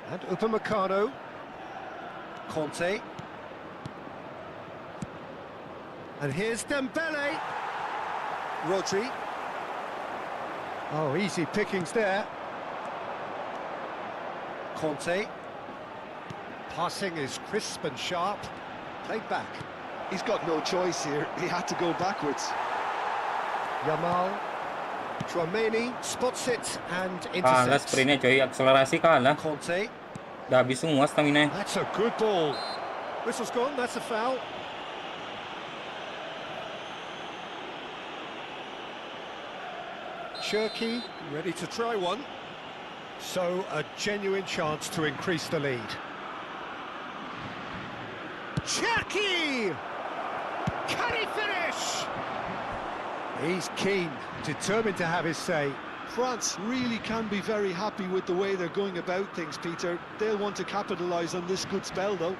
And Upamecano. Conte. And here's Dembele. Rodri. Oh, easy pickings there. Conte. Passing is crisp and sharp. Played back. He's got no choice here. He had to go backwards. Yamal. Tchouaméni spots it and Kalah intercepts. sprintnya coy, akselerasi kalah. Conte. Udah habis semua stamina. That's a good ball. Whistle's gone, that's a foul. Cherki ready to try one. So a genuine chance to increase the lead. Cherki! Can he finish? He's keen, determined to have his say. France really can be very happy with the way they're going about things, Peter. They'll want to capitalise on this good spell, though.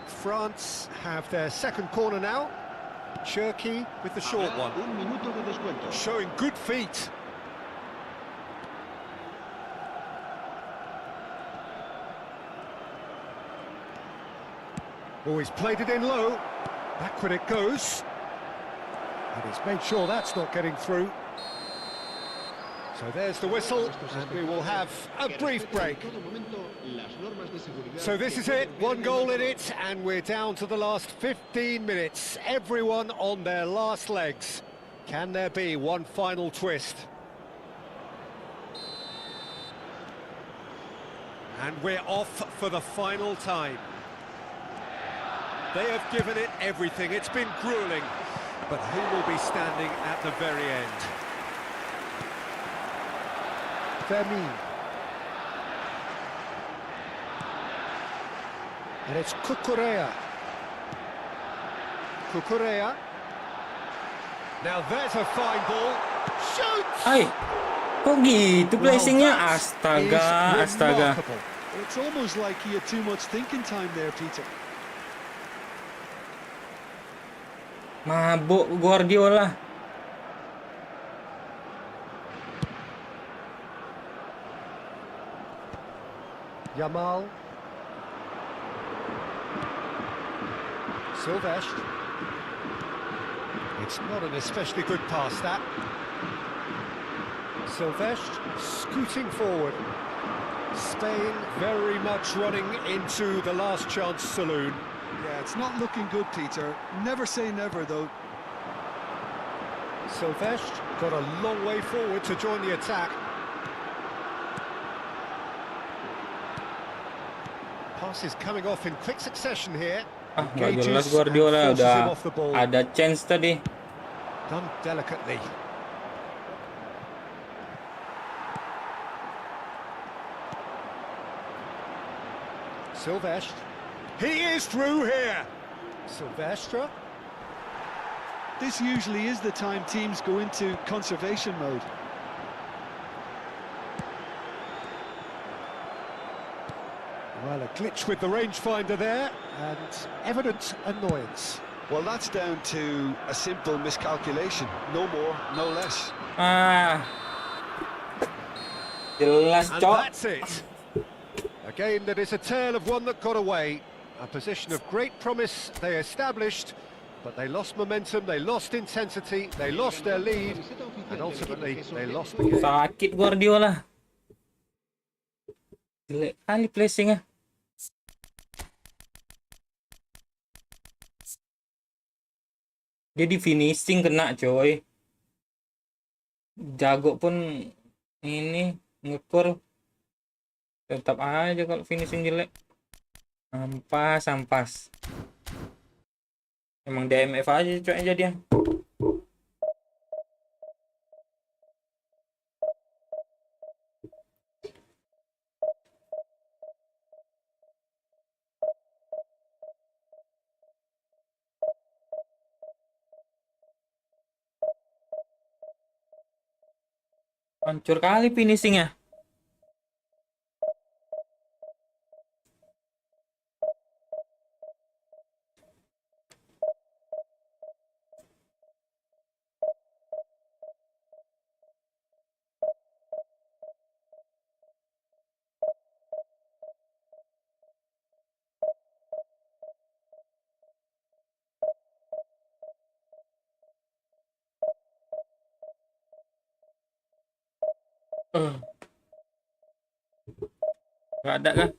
France have their second corner now. Cherki with the short one. Un minuto de descuento. Showing good feet. Oh, he's played it in low. Backward it goes. And he's made sure that's not getting through. So there's the whistle, and we will have a brief break. So this is it, one goal in it, and we're down to the last 15 minutes. Everyone on their last legs. Can there be one final twist? And we're off for the final time. They have given it everything, it's been gruelling. But who will be standing at the very end? Vermin. And it's Cucurella. Cucurella. Now there's a fine ball. Shoots! Ay, kok gitu placingnya? Well, that Astaga, is astaga. remarkable. It's almost like he had too much thinking time there, Peter. Mabuk Guardiola. Yamal. Sylvestre. It's not an especially good pass, that. Sylvestre scooting forward. Spain very much running into the last chance saloon. Yeah, it's not looking good, Peter. Never say never, though. Sylvestre got a long way forward to join the attack. Passes coming off in quick succession here. Ah, nggak Engages jelas and Guardiola, forces him udah off the ball. ada chance tadi. Done delicately. Sylvestre. He is through here. Sylvestre. This usually is the time teams go into conservation mode. Well, a glitch with the rangefinder there, and evident annoyance. Well, that's down to a simple miscalculation. No more, no less. Ah, jelas And cok. that's it. A game that is a tale of one that got away. A position of great promise they established, but they lost momentum, they lost intensity, they lost their lead, and ultimately they lost the game. Sakit Guardiola. Jelek kali placingnya. Dia di finishing kena coy. Jago pun ini ngukur tetap aja kalau finishing jelek. Ampas ampas. Emang DMF aja coy aja dia. Hancur kali finishingnya. Gak ada kan?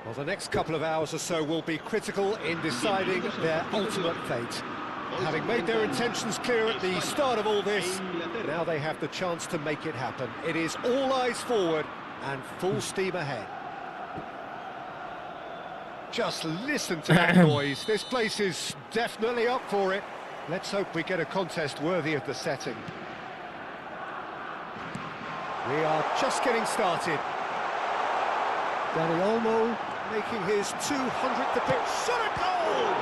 Well, the next couple of hours or so will be critical in deciding their ultimate fate. Having made their intentions clear at the start of all this, now they have the chance to make it happen. It is all eyes forward and full steam ahead. Just listen to that noise. This place is definitely up for it. Let's hope we get a contest worthy of the setting. We are just getting started. Dani Olmo making his 200th appearance. Shot at goal!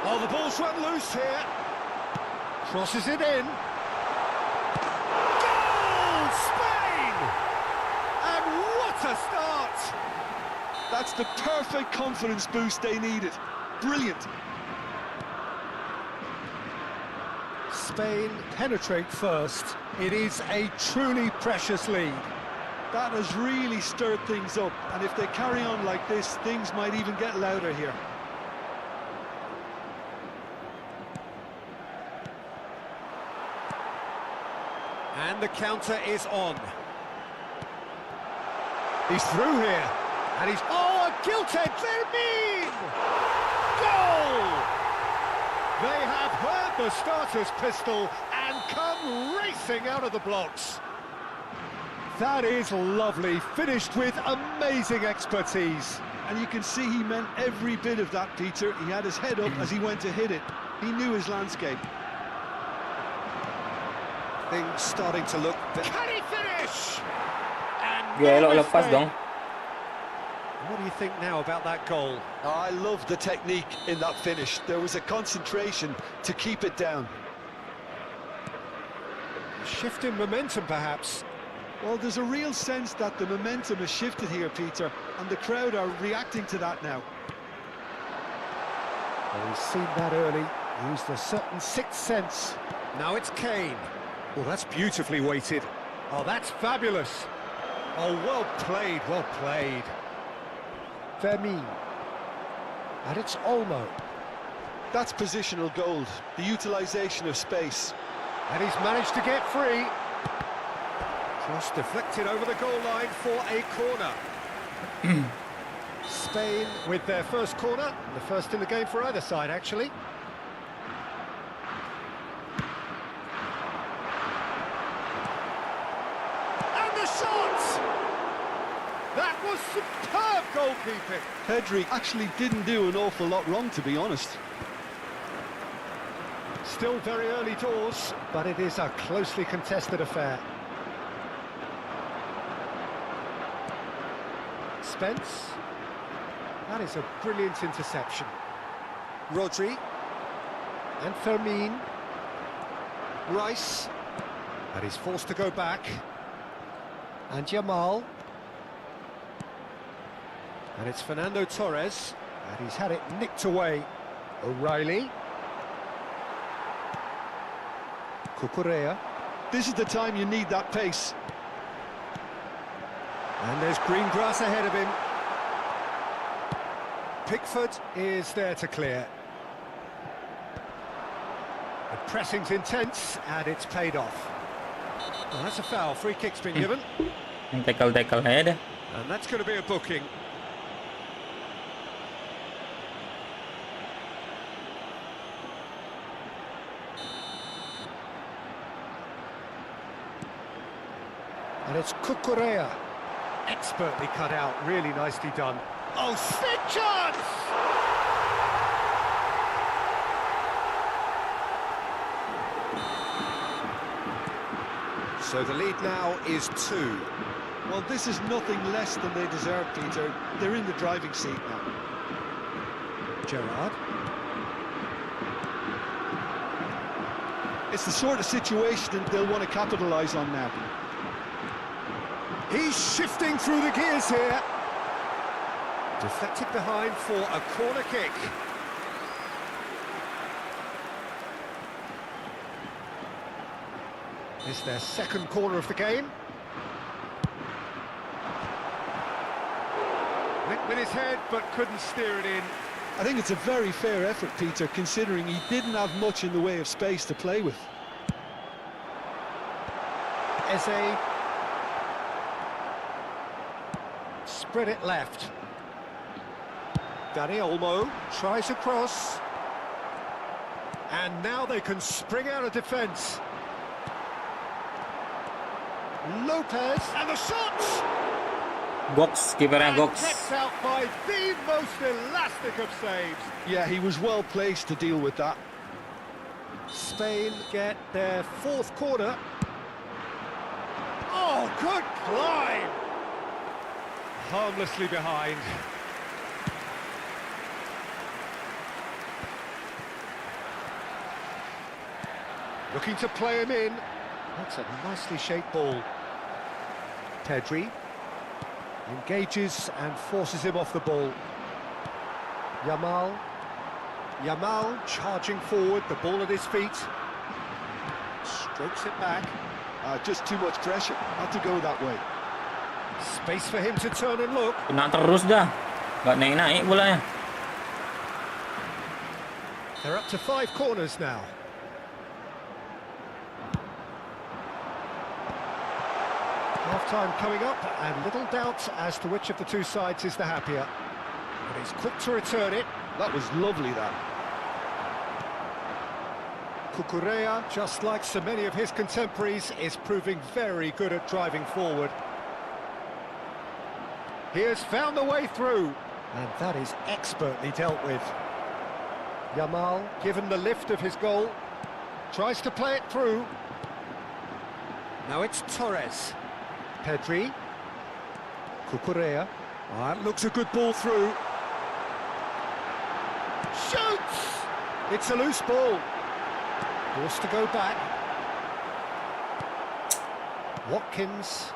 Oh, the ball's run loose here. Crosses it in. Goal! Spain! And what a start! That's the perfect confidence boost they needed. Brilliant. Spain penetrate first. It is a truly precious lead. That has really stirred things up, and if they carry on like this, things might even get louder here. And the counter is on. He's through here. And he's... Oh, a gilt-edge! Vermin! Goal! They have heard the starter's pistol and come racing out of the blocks. That is lovely, finished with amazing expertise. And you can see he meant every bit of that, Peter. He had his head up as he went to hit it. He knew his landscape. Things starting to look... Can he finish? And Dia no elok lepas mistake. dong. What do you think now about that goal? I love the technique in that finish. There was a concentration to keep it down. Shift in momentum, perhaps. Well, there's a real sense that the momentum has shifted here, Peter, and the crowd are reacting to that now. Well, he's seen that early, used a certain sixth sense. Now it's Kane. Well, that's beautifully weighted. Oh, that's fabulous. Oh, well played, well played. Fermin. And it's Olmo. That's positional gold, the utilisation of space. And he's managed to get free. Cross deflected over the goal line for a corner. Spain with their first corner, the first in the game for either side, actually. And the shot! That was superb goalkeeping. Pedri actually didn't do an awful lot wrong, to be honest. Still very early doors, but it is a closely contested affair. Spence. That is a brilliant interception. Rodri. And Fermin. Rice. But he's forced to go back. And Yamal. And it's Fernando Torres. And he's had it nicked away. O'Reilly. Cucurella. This is the time you need that pace. And there's green grass ahead of him. Pickford is there to clear. The pressing's intense, and it's paid off. Well, that's a foul. Free kick's been given. Tackle aja deh. And that's going to be a booking. And it's Cucurella. Expertly cut out, really nicely done. Oh, sick chance! So the lead now is 2. Well, this is nothing less than they deserve, Peter. They're in the driving seat now. Gerrard. It's the sort of situation that they'll want to capitalise on now. He's shifting through the gears here. Deflected behind for a corner kick. It's their second corner of the game. Went with his head, but couldn't steer it in. I think it's a very fair effort, Peter, considering he didn't have much in the way of space to play with. Eze. Spread it left. Dani Olmo tries a cross. And now they can spring out of defence. Lopez, and the shot! Goks, kipernya And Goks. kept out by the most elastic of saves. Yeah, he was well placed to deal with that. Spain get their fourth corner. Oh, good climb! Harmlessly behind. Looking to play him in. That's a nicely shaped ball. Pedri engages and forces him off the ball. Yamal charging forward, the ball at his feet. Strokes it back. Just too much pressure. Had to go that way. Space for him to turn and look. Kena terus dah. Gak naik-naik bolanya. They're up to 5 corners now. Half-time coming up, and little doubt as to which of the two sides is the happier. But he's quick to return it. That was lovely, that. Cucurella, just like so many of his contemporaries, is proving very good at driving forward. He has found the way through, and that is expertly dealt with. Yamal, given the lift of his goal, tries to play it through. Now it's Torres. Pedri. Cucurella. That looks a good ball through. Shoots! It's a loose ball. Forced to go back. Watkins.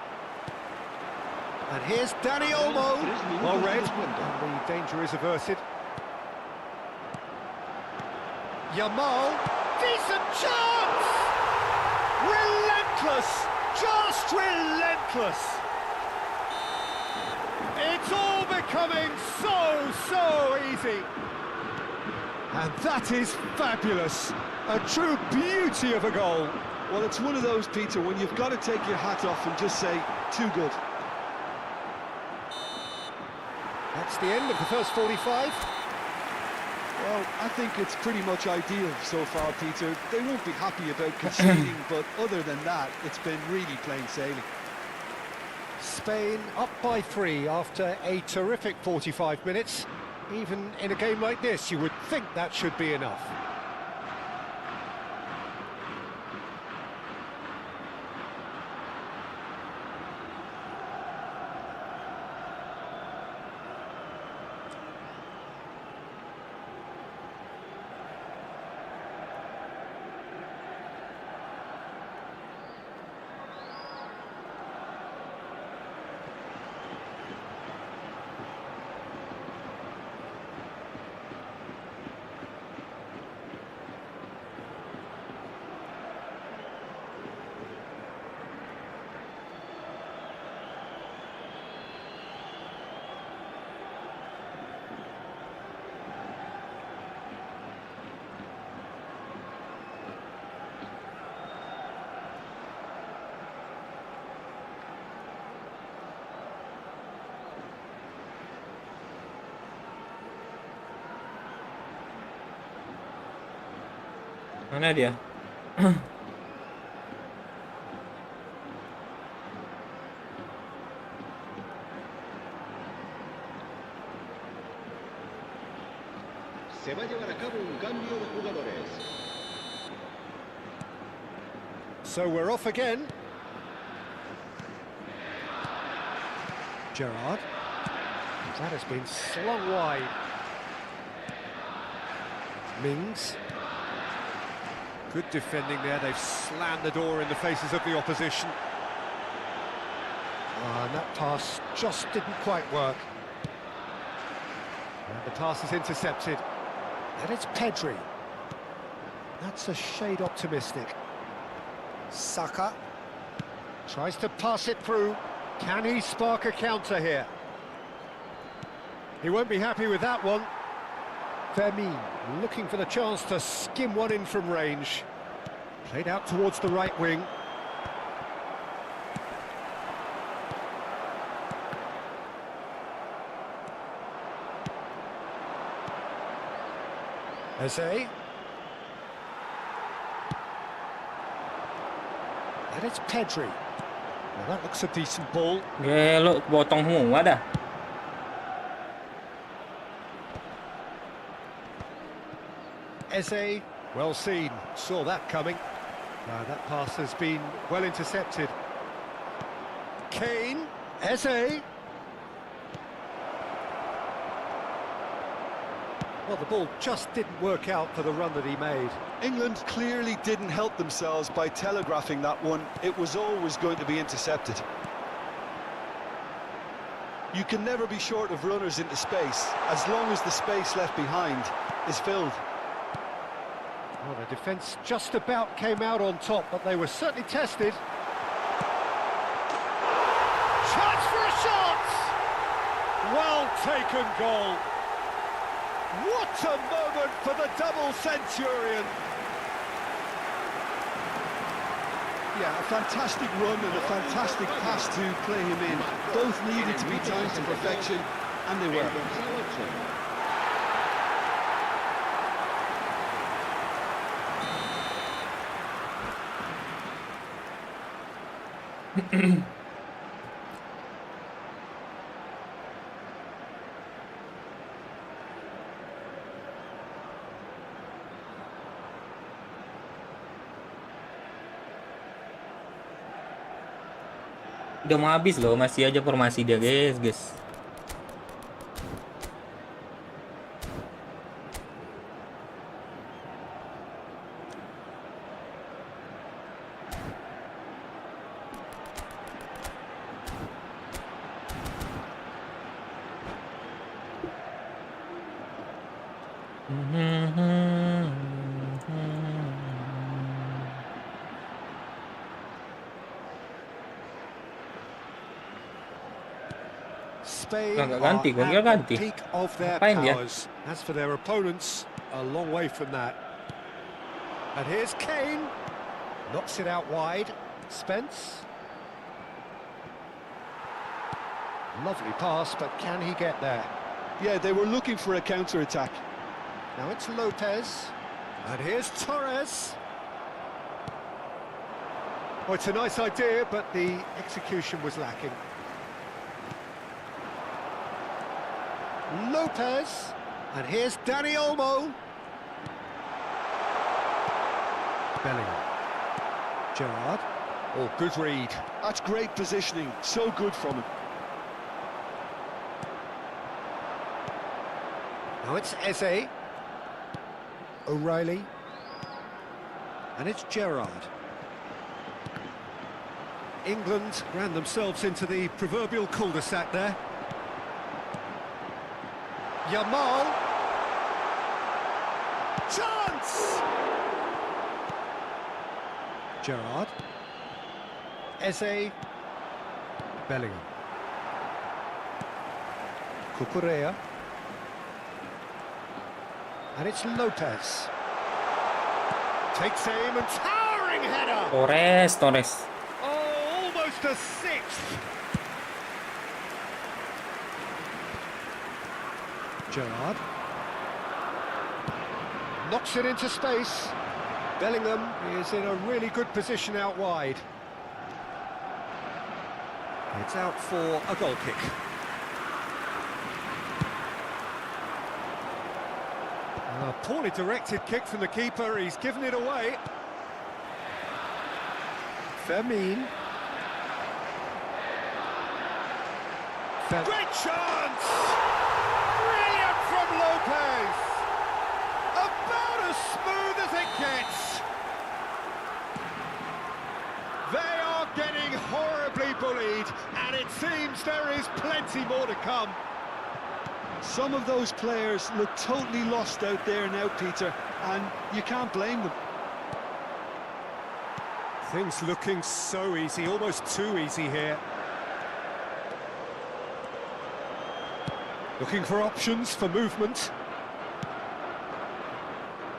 And here's Dani Olmo. Well read. And the danger is averted. Yamal. Decent chance! Relentless! Just relentless! It's all becoming so easy. And that is fabulous. A true beauty of a goal. Well, it's one of those, Peter, when you've got to take your hat off and just say, too good. That's the end of the first 45. Well, I think it's pretty much ideal so far, Peter. They won't be happy about conceding, but other than that, it's been really plain sailing. Spain up by 3 after a terrific 45 minutes. Even in a game like this, you would think that should be enough. Mana dia? Se va a llevar a cabo un cambio de jugadores. So we're off again. Gerrard. That has been slung wide. Mings. Good defending there. They've slammed the door in the faces of the opposition. And that pass just didn't quite work. And the pass is intercepted. And it's Pedri. That's a shade optimistic. Saka tries to pass it through. Can he spark a counter here? He won't be happy with that one. Fermin looking for the chance to skim one in from range. Played out towards the right wing. Eze. And it's Pedri. Well, that looks a decent ball. Gelo, potong semua dah. Eze, well seen, saw that coming. That pass has been well intercepted. Kane, Eze. Well, the ball just didn't work out for the run that he made. England clearly didn't help themselves by telegraphing that one. It was always going to be intercepted. You can never be short of runners into space, as long as the space left behind is filled. Well, the defence just about came out on top, but they were certainly tested. Chance for a shot! Well taken goal. What a moment for the double centurion. Yeah, a fantastic run and a fantastic pass to play him in. Both needed to be timed to perfection, and they were. Udah mau habis loh, masih aja formasi dia, guys. Spain Nggak are ganti, gua kira at ganti. the peak of their Ngapain dia? powers. As for their opponents, a long way from that. And here's Kane. Knocks it out wide. Spence. Lovely pass, but can he get there? Yeah, they were looking for a counter-attack. Now it's Lopez. And here's Torres. Oh, it's a nice idea, but the execution was lacking. Lopez. And here's Dani Olmo. Bellingham. Gerrard. Oh, good read. That's great positioning. So good from him. Now it's Eze. O'Reilly. And it's Gerrard. England ran themselves into the proverbial cul-de-sac there. Yamal. Chance! Gerrard. Eze. Bellingham. Cucurella. And it's Lopez. Takes aim and towering header! Torres. Oh, almost a sixth! Gerrard. Knocks it into space. Bellingham is in a really good position out wide. It's out for a goal kick. A poorly directed kick from the keeper, he's given it away. Fermin. Great chance! Brilliant from Lopez! About as smooth as it gets! They are getting horribly bullied, and it seems there is plenty more to come. Some of those players look totally lost out there now, Peter, and you can't blame them. Things looking so easy, almost too easy here. Looking for options for movement.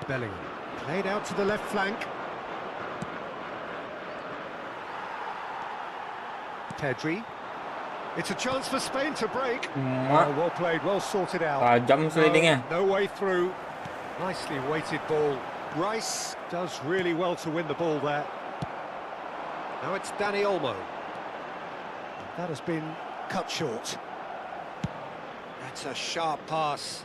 Bellingham played out to the left flank. Pedri. It's a chance for Spain to break. Well played, well sorted out. Tajam slidingnya. No way through. Nicely weighted ball. Rice does really well to win the ball there. Now it's Dani Olmo. That has been cut short. That's a sharp pass.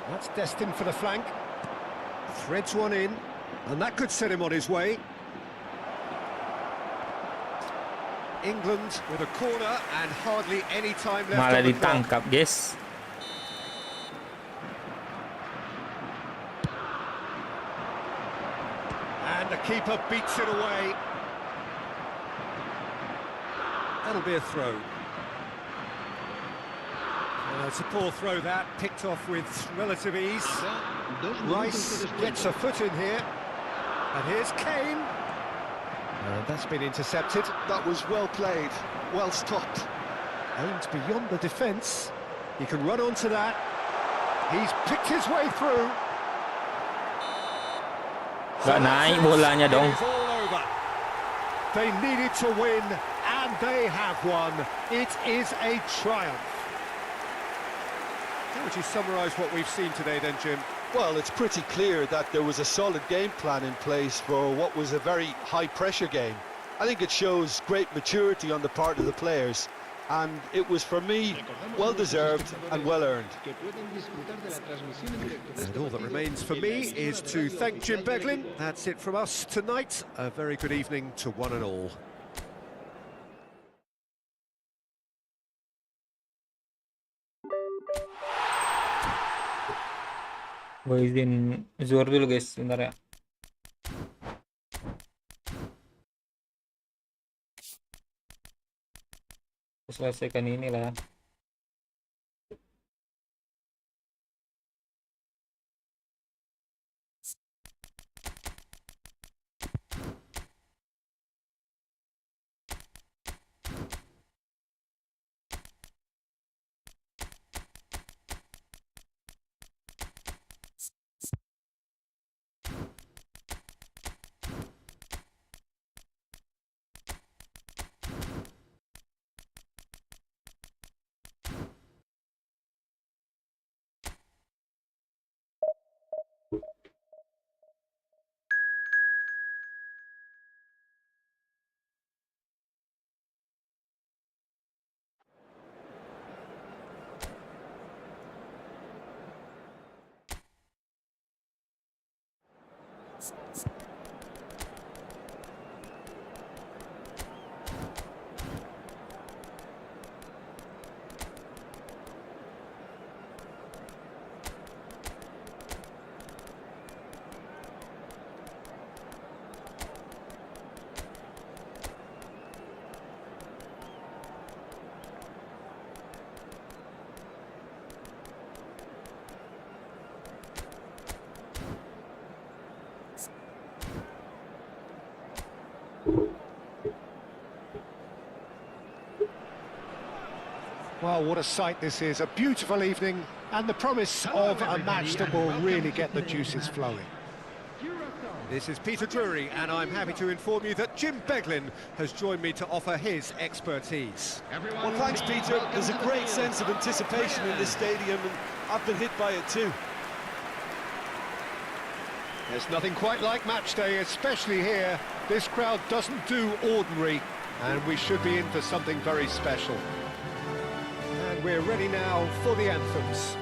That's destined for the flank. Threads one in, and that could set him on his way. England with a corner and hardly any time left Malah on the clock. ditangkap, guys. And the keeper beats it away. That'll be a throw. It's a poor throw that, picked off with relative ease. Rice gets a foot in here. And here's Kane. That's been intercepted. That was well played, well stopped. Aimed beyond the defence. He can run onto that. He's picked his way through. Gak naik bolanya dong. It's all over. They needed to win, and they have won. It is a triumph. How would you summarise what we've seen today then, Jim? Well, it's pretty clear that there was a solid game plan in place for what was a very high-pressure game. I think it shows great maturity on the part of the players, and it was, for me, well-deserved and well-earned. And all that remains for me is to thank Jim Beglin. That's it from us tonight. A very good evening to one and all. Gue izin zuar dulu guys, sebentar ya. Selesaikan inilah. Well, what a sight this is. A beautiful evening and the promise of a match that will really get the juices flowing. This is Peter Drury, and I'm happy to inform you that Jim Beglin has joined me to offer his expertise. Well, thanks, Peter. There's a great sense of anticipation in this stadium, and I've been hit by it too. There's nothing quite like match day, especially here. This crowd doesn't do ordinary, and we should be in for something very special. And we're ready now for the anthems.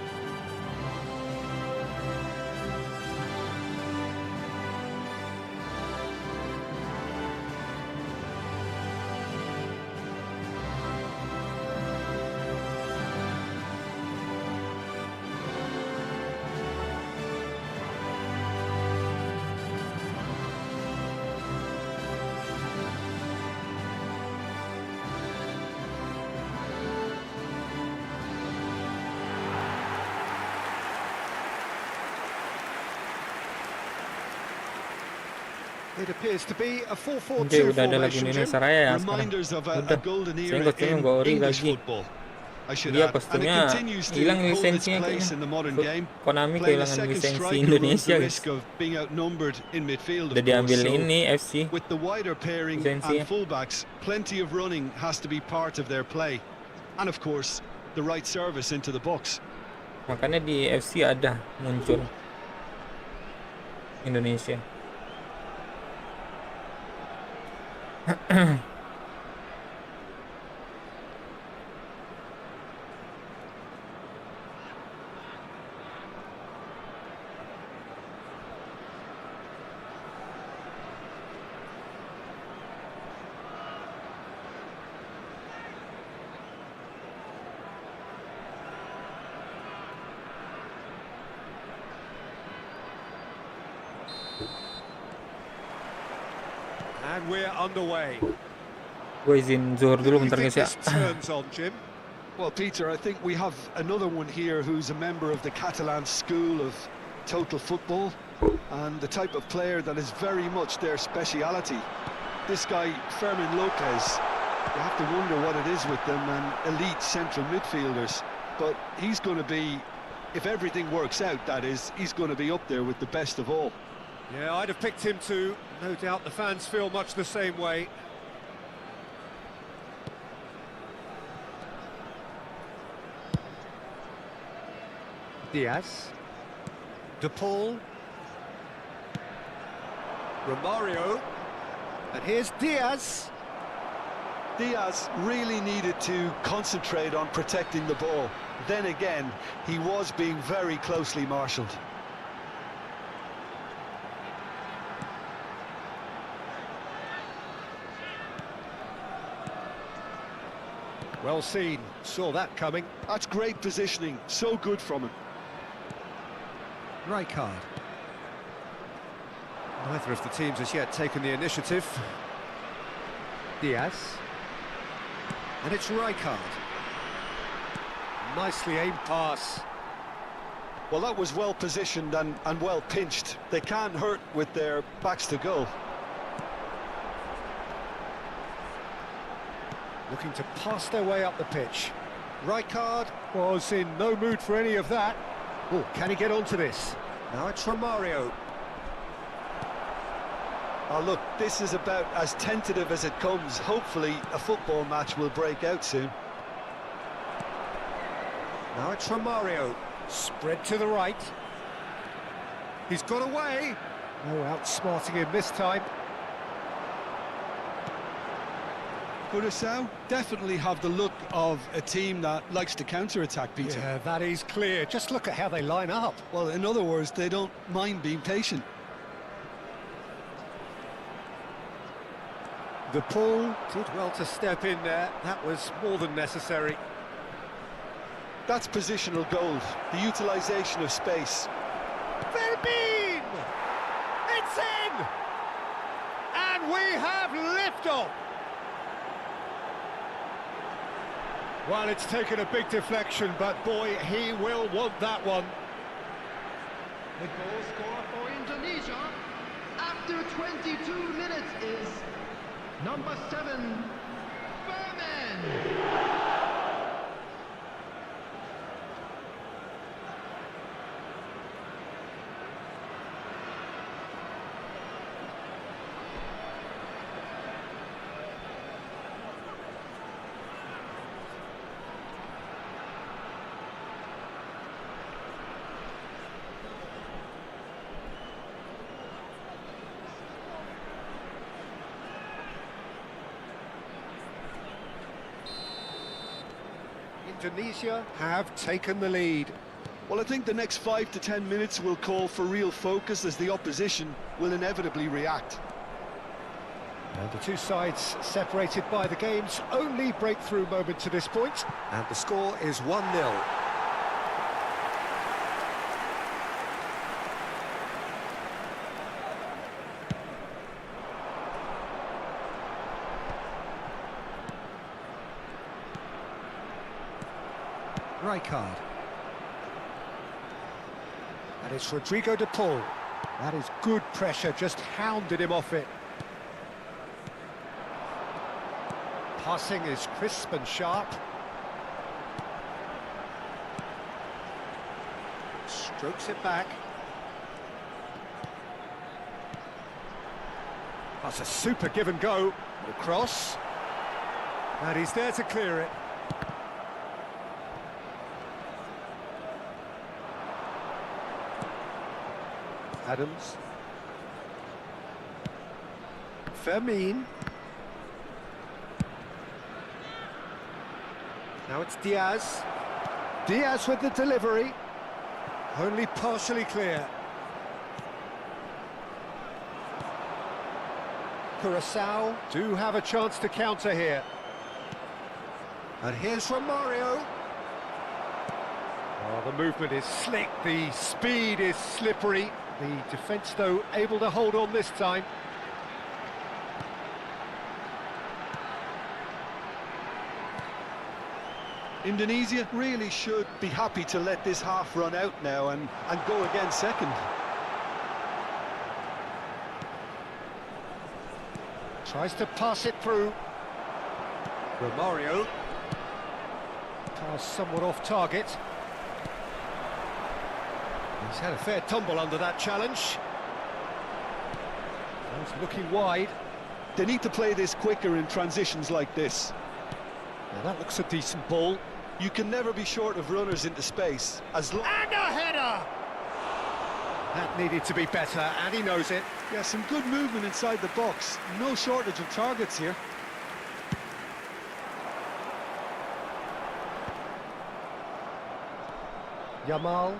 It appears to be a 4-4-2 Oke, udah ada lagi formation, Jim. Indonesia Raya ya sekarang. Reminders of a Udah. golden Saya era nggak terima in nggak ori English lagi. football. I should Dia add, and it kostumnya continues to hilang hold its lisensinya place kayaknya. in the modern game. Konami Playing a kehilangan second lisensi striker runs Indonesia the guys. risk of being outnumbered in midfield, of Udah course. diambil So ini FC. with the wider pairing Lisensinya. and fullbacks, plenty of running has to be part of their play, and of course, the right service into the box. Makanya di FC ada muncul Indonesia. And we're underway. Gue izin zuhur dulu Who do bentar you guys think ya. this turns on, Jim? Well, Peter, I think we have another one here who's a member of the Catalan school of total football, and the type of player that is very much their speciality. This guy, Fermin Lopez, you have to wonder what it is with them and elite central midfielders, but he's going to be, if everything works out, that is, he's going to be up there with the best of all. Yeah, I'd have picked him too. No doubt the fans feel much the same way. Diaz. De Paul. Romario. And here's Diaz. Diaz really needed to concentrate on protecting the ball. Then again, he was being very closely marshalled. Well seen, saw that coming. That's great positioning, so good from him. Rijkaard. Neither of the teams has yet taken the initiative. Diaz. And it's Rijkaard. Nicely aimed pass. Well, that was well positioned and well pinched. They can't hurt with their backs to goal. Looking to pass their way up the pitch. Rijkaard was in no mood for any of that. Oh, can he get onto this? Now it's Romario. Oh, look, this is about as tentative as it comes. Hopefully, a football match will break out soon. Now it's Romario. Spread to the right. He's got away. No outsmarting him this time. Curaçao definitely have the look of a team that likes to counter-attack, Peter. Yeah, that is clear. Just look at how they line up. Well, in other words, they don't mind being patient. De Paul did well to step in there. That was more than necessary. That's positional gold, the utilisation of space. Verbeen! It's in! And we have liftoff! Well, it's taken a big deflection, but boy, he will want that one. The goal scorer for Indonesia after 22 minutes is number 7, Berman. Indonesia have taken the lead. Well, I think the next 5 to 10 minutes will call for real focus as the opposition will inevitably react. And the two sides separated by the game's only breakthrough moment to this point. And the score is 1-0. Rijkaard. And it's Rodrigo de Paul. That is good pressure, just hounded him off it. Passing is crisp and sharp. Strokes it back. That's a super give and go. Across. And he's there to clear it. Adams. Fermin. Now it's Diaz. Diaz with the delivery. Only partially clear. Curaçao do have a chance to counter here. And here's Romario. Oh, the movement is slick, the speed is slippery. The defence, though, able to hold on this time. Indonesia really should be happy to let this half run out now and go again second. Tries to pass it through. Romario. Pass somewhat off target. He's had a fair tumble under that challenge. He's looking wide. They need to play this quicker in transitions like this. Now that looks a decent ball. You can never be short of runners into space. And a header! That needed to be better, and he knows it. Yeah, some good movement inside the box. No shortage of targets here. Yamal.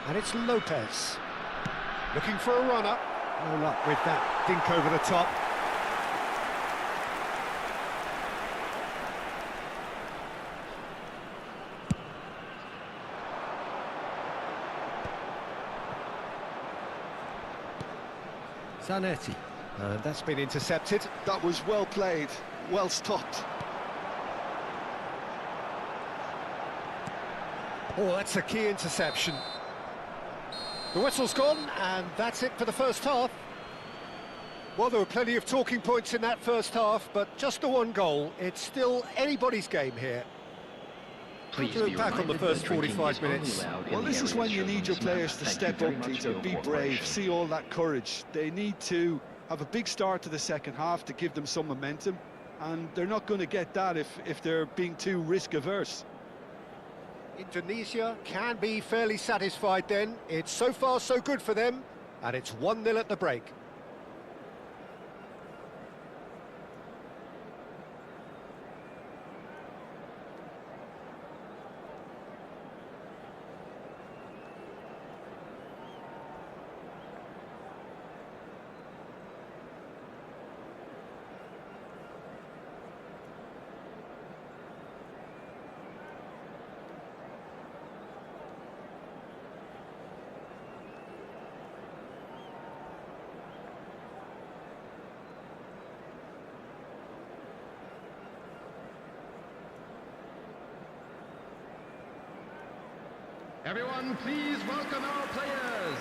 And it's Lopez. Looking for a runner. No luck with that dink over the top. Zanetti. And that's been intercepted. That was well played, well stopped. Oh, that's a key interception. The whistle's gone, and that's it for the first half. Well, there were plenty of talking points in that first half, but just the one goal. It's still anybody's game here. Please To look be back on the reminded first that drinking 45 is only minutes. allowed in Well, the this is areas when you shown need on your this players map. to Thank you step very up, much for Peter, your be brave, cooperation. see all that courage. They need to have a big start to the second half to give them some momentum, and they're not going to get that if they're being too risk-averse. Indonesia can be fairly satisfied then. It's so far so good for them, and it's 1-0 at the break. Everyone, please welcome our players.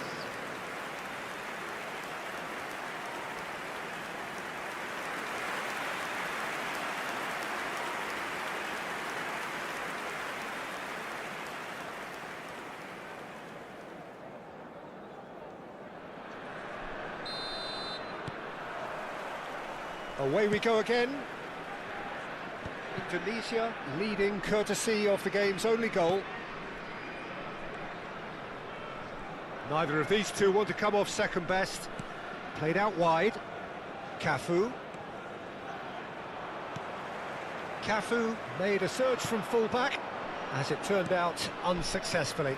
Away we go again. Indonesia leading courtesy of the game's only goal. Neither of these two want to come off second best. Played out wide. Cafu. Cafu made a surge from full-back, as it turned out unsuccessfully.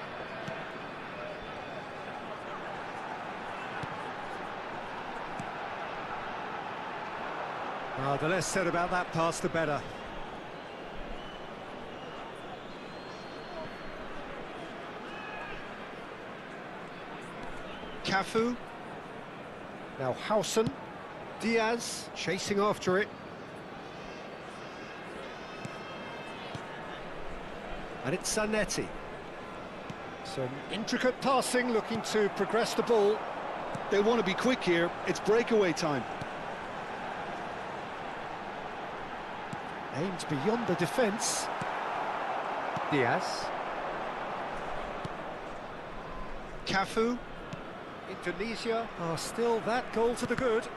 The less said about that pass, the better. Cafu. Now Howson. Diaz chasing after it. And it's Zanetti. Some intricate passing, looking to progress the ball. They want to be quick here. It's breakaway time. Aimed beyond the defence. Diaz. Cafu. Indonesia are still that goal to the good.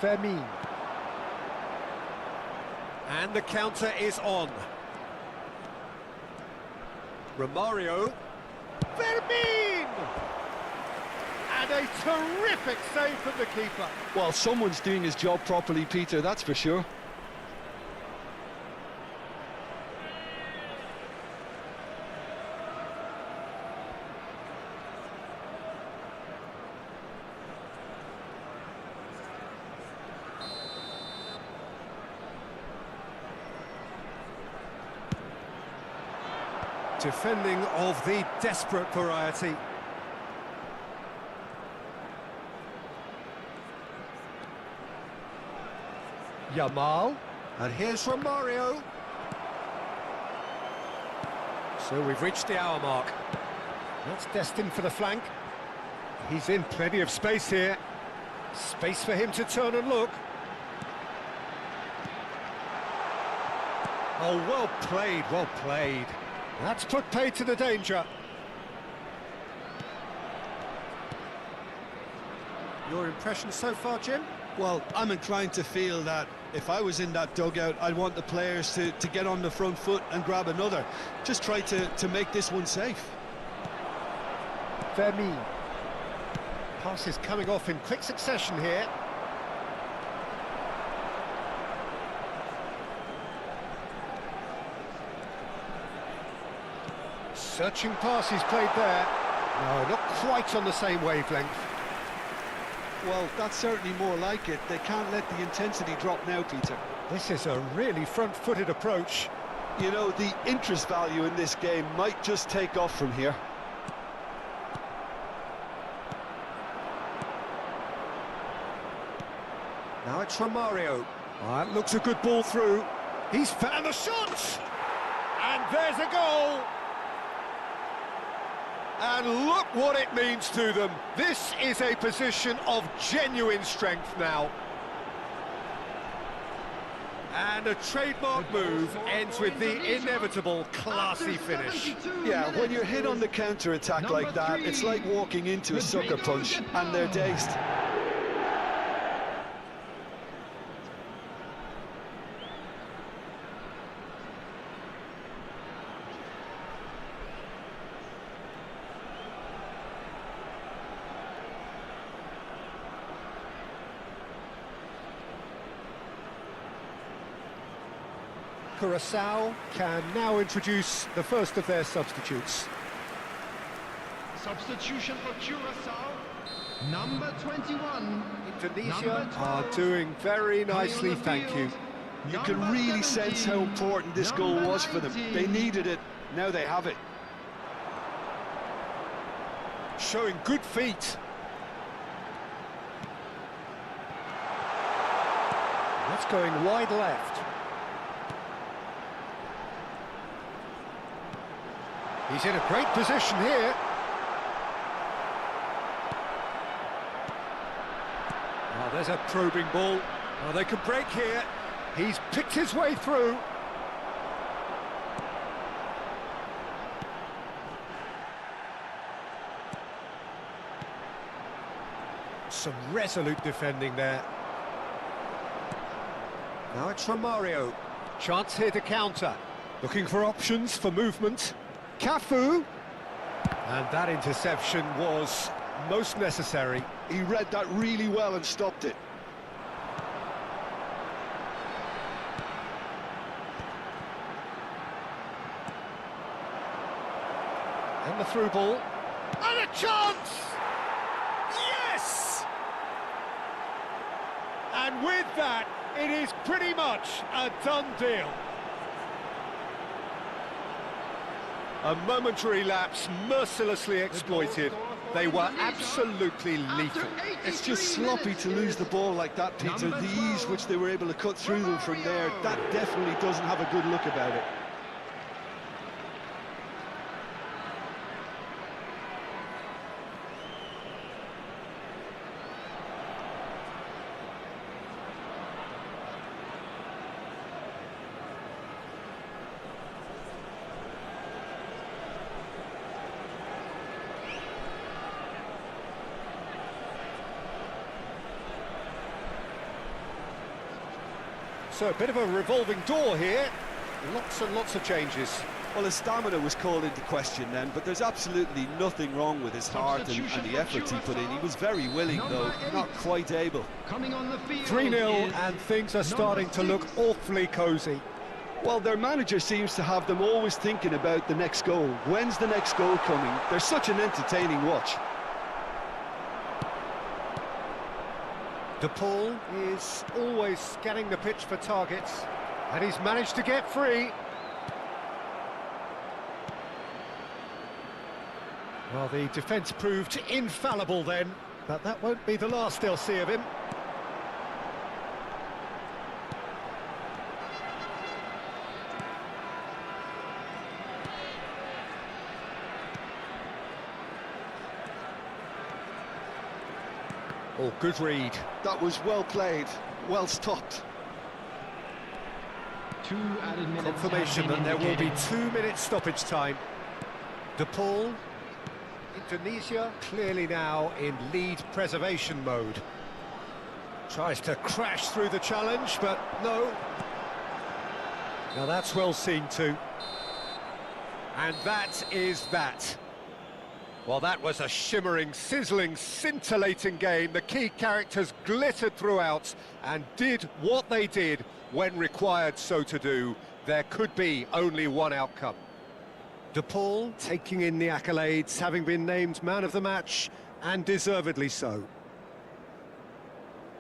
Vermin. And the counter is on. Romario. Vermin! And a terrific save from the keeper. Well, someone's doing his job properly, Peter, that's for sure. Defending of the desperate variety. Yamal, and here's Romario. So we've reached the hour mark. That's destined for the flank. He's in plenty of space here. Space for him to turn and look. Oh, well played, well played. That's put paid to the danger. Your impression so far, Jim? Well, I'm inclined to feel that if I was in that dugout, I'd want the players to get on the front foot and grab another. Just try to make this one safe. Vermi. Passes coming off in quick succession here. Searching pass he's played there. No, not quite on the same wavelength. Well, that's certainly more like it. They can't let the intensity drop now, Peter. This is a really front-footed approach. You know, the interest value in this game might just take off from here. Now it's Romario. That looks a good ball through. He's found the shot! And there's a goal! And look what it means to them. This is a position of genuine strength now. And a trademark move ends with the inevitable classy finish. Yeah, when you're hit on the counter-attack like that, it's like walking into a sucker punch, and they're dazed. Curaçao can now introduce the first of their substitutes. Substitution for Curaçao, number 21. Indonesia are doing very nicely, thank you. You can really sense how important this goal was for them. They needed it, now they have it. Showing good feet. That's going wide left. He's in a great position here. Oh, there's a probing ball. Oh, they can break here. He's picked his way through. Some resolute defending there. Now it's Romario. Chance here to counter. Looking for options for movement. Cafu, and that interception was most necessary. He read that really well and stopped it. And the through ball, and a chance! Yes! And with that, it is pretty much a done deal. A momentary lapse mercilessly exploited. They were absolutely lethal. It's just sloppy to lose the ball like that, Peter. The ease which they were able to cut through them from there, that definitely doesn't have a good look about it. So a bit of a revolving door here. Lots and lots of changes. Well, his stamina was called into question then, but there's absolutely nothing wrong with his heart and the efforts he put in. He was very willing, though, not quite able. 3-0, and things are starting to look awfully cosy. Well, their manager seems to have them always thinking about the next goal. When's the next goal coming? They're such an entertaining watch. De Paul is always scanning the pitch for targets, and he's managed to get free. Well, the defence proved infallible then, but that won't be the last they'll see of him. Oh, good read. That was well played, well stopped. 2 added minutes. Confirmation that there will be 2 minutes stoppage time. De Paul. Indonesia clearly now in lead preservation mode. Tries to crash through the challenge, but no. Now that's well seen too. And that is that. Well, that was a shimmering, sizzling, scintillating game. The key characters glittered throughout and did what they did when required so to do. There could be only one outcome. De Paul taking in the accolades, having been named man of the match, and deservedly so.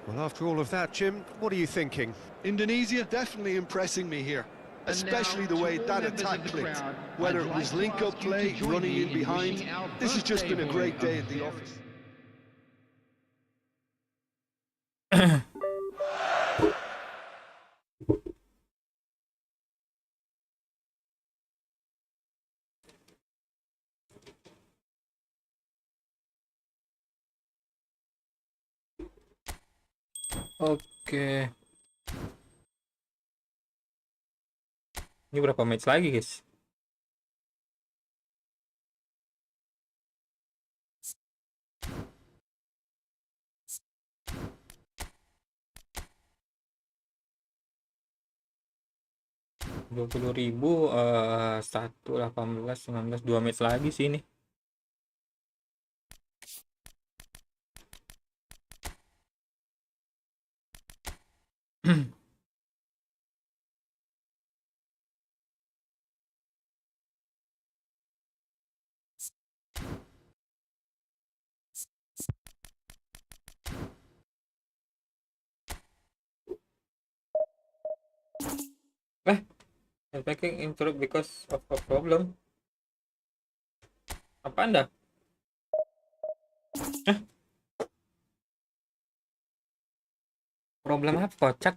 Well, after all of that, Jim, what are you thinking? Indonesia definitely impressing me here, especially the way that attack clicked. Whether it was link-up play, running in behind, this has just been a great day at the office. Oke. Ini berapa match lagi, guys? $20.000, 1, 18, 19, 2 match lagi sih ini. Attacking improve because of a problem. Apa Anda? Hah? Problem apa, kocak?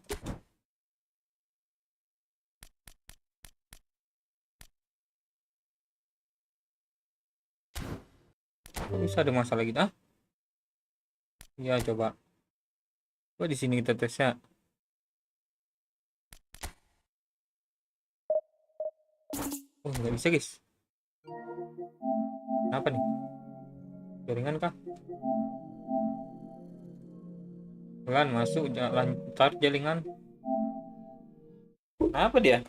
Kok bisa ada masalah gitu? Ah? Iya, coba. Coba di sini kita tesnya. Oh, nggak bisa, guys. Kenapa nih? Jaringan kah? Pelan masuk, lancar jaringan. Apa dia?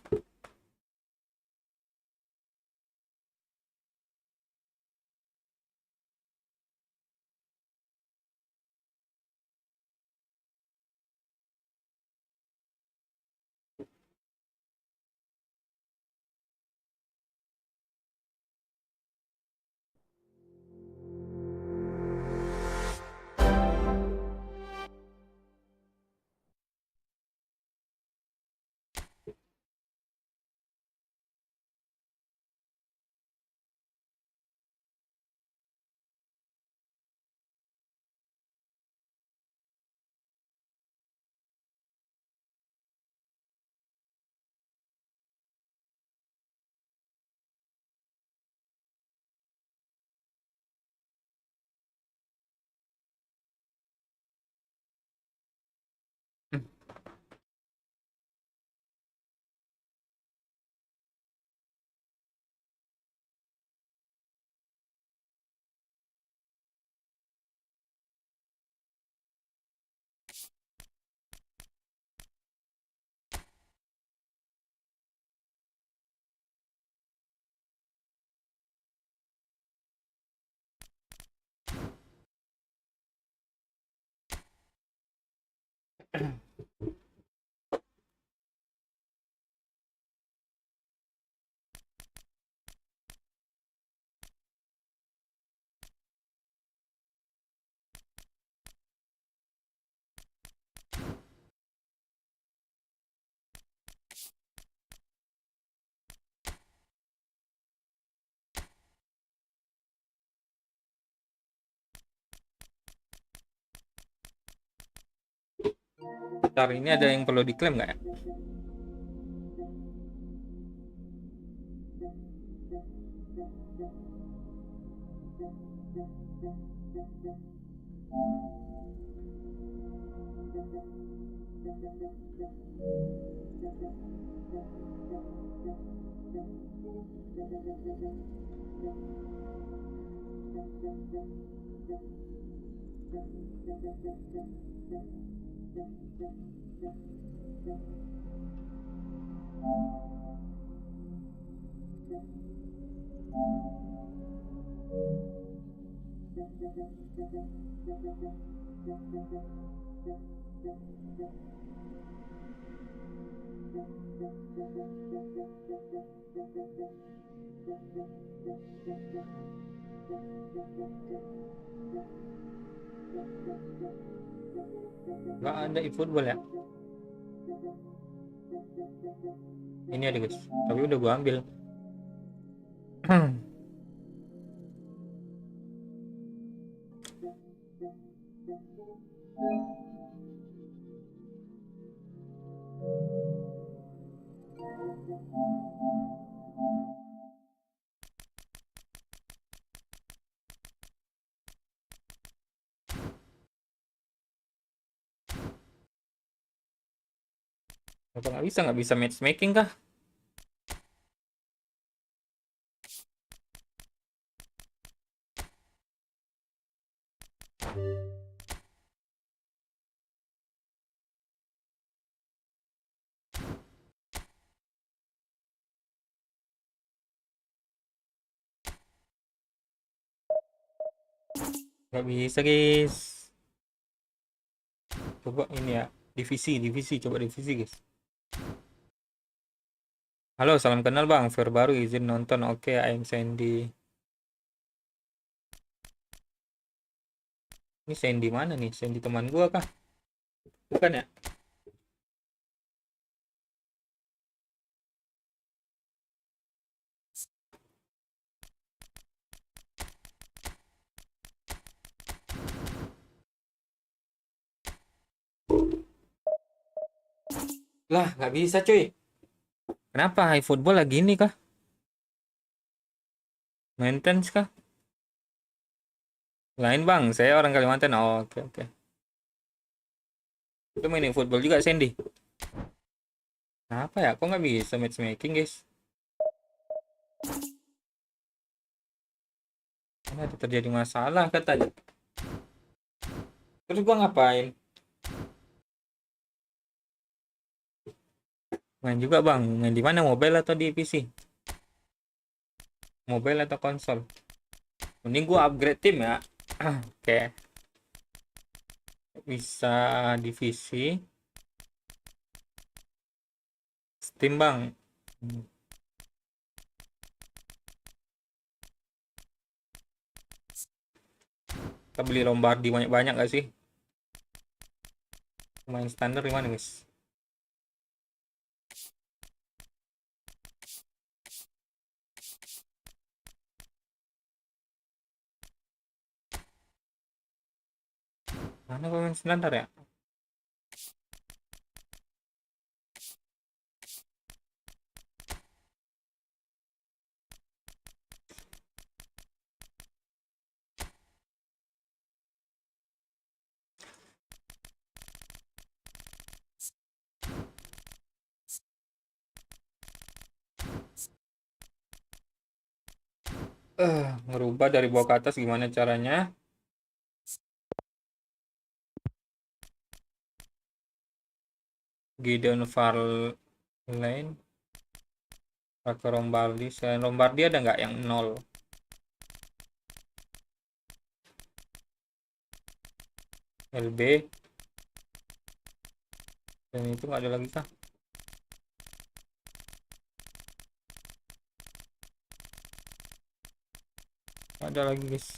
Bentar, ini ada yang perlu diklaim nggak ya? Nggak ada eFootball ya. Ini ada guys, tapi udah gua ambil. Apa nggak bisa matchmaking kah? Nggak bisa guys. Coba ini ya, divisi coba divisi guys. Halo, salam kenal bang, Fair baru izin nonton. Oke, I'm Sandy. Ini Sandy mana nih? Sandy teman gua kah? Bukan ya? Lah, nggak bisa cuy. Kenapa eFootball lagi ini kah? Maintenance kah? Lain bang, saya orang Kalimantan. Oh, oke oke. Itu main eFootball juga Sandy. Kenapa ya? Kok nggak bisa matchmaking guys? Ini ada terjadi masalah katanya. Terus gua ngapain? Main juga bang. Main di mana? Mobile atau di PC? Mobile atau konsol? Mending gua upgrade tim ya. Oke. Bisa divisi. Steam bang. Kita beli Lombardi banyak-banyak gak sih? Main standar di mana guys? Mana pemain standar ya? Ngerubah dari bawah ke atas gimana caranya? Gideon Farlane pakai Lombardi. Selain Lombardi ada nggak yang 0? LB dan itu nggak ada lagi kah? Ada lagi guys.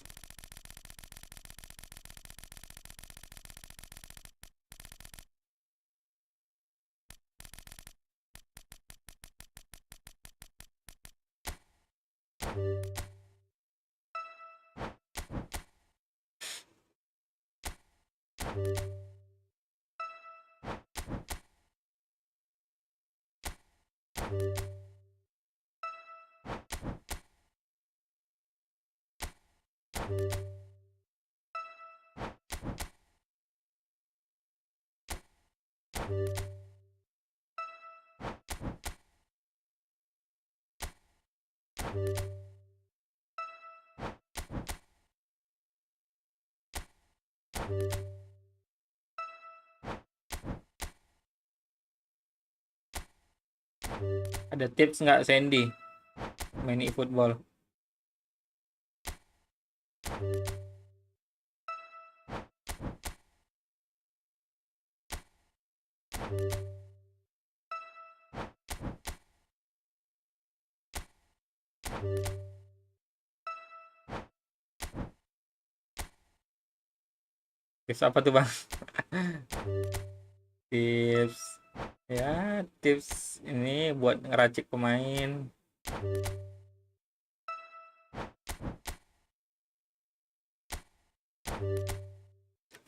Ada tips nggak Sandy main eFootball? Tips apa tuh bang? Tips ya, tips ini buat ngeracik pemain.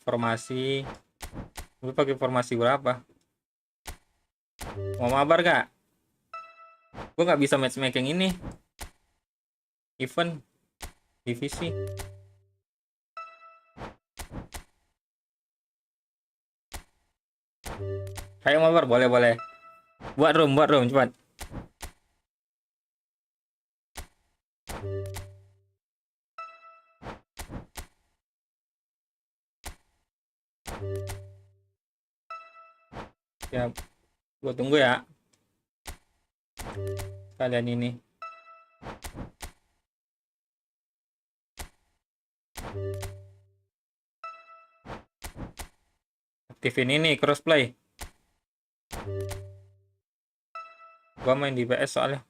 Formasi. Lu pakai formasi berapa? Mau mabar gak? Gue nggak bisa matchmaking ini. Event divisi. Ayo mabar, boleh boleh. Buat room cepat. Ya, gue tunggu ya. Kalian ini. Aktifin ini crossplay. Gua main di PS soalnya.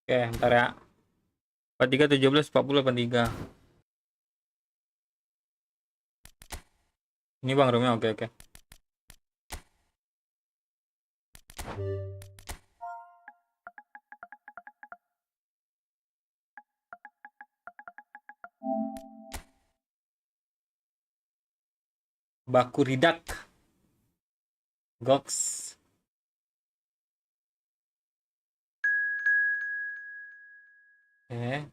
Oke, ntar ya. 43 17 40 83. Ini bang roomnya, oke oke. Bakuridak. Gox. Oke.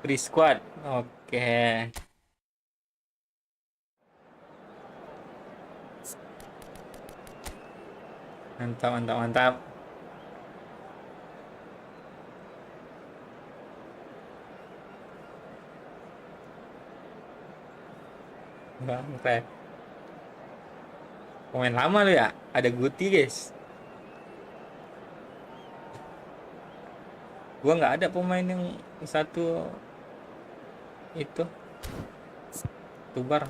Free squad. Oke. Mantap, mantap, mantap. Bangke. Pemain lama lu ya? Ada Guti, guys. Gua nggak ada pemain yang satu itu Tubar.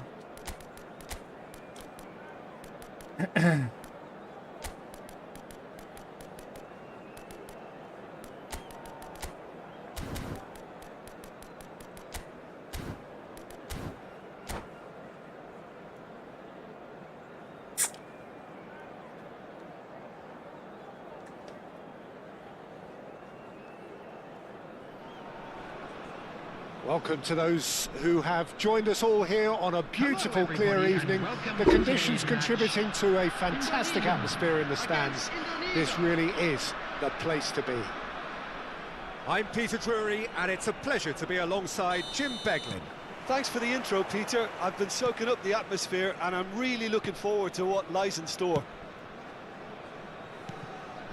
Welcome to those who have joined us all here on a beautiful, clear evening. The conditions contributing to a fantastic atmosphere in the stands. This really is the place to be. I'm Peter Drury, and it's a pleasure to be alongside Jim Beglin. Thanks for the intro, Peter. I've been soaking up the atmosphere, and I'm really looking forward to what lies in store.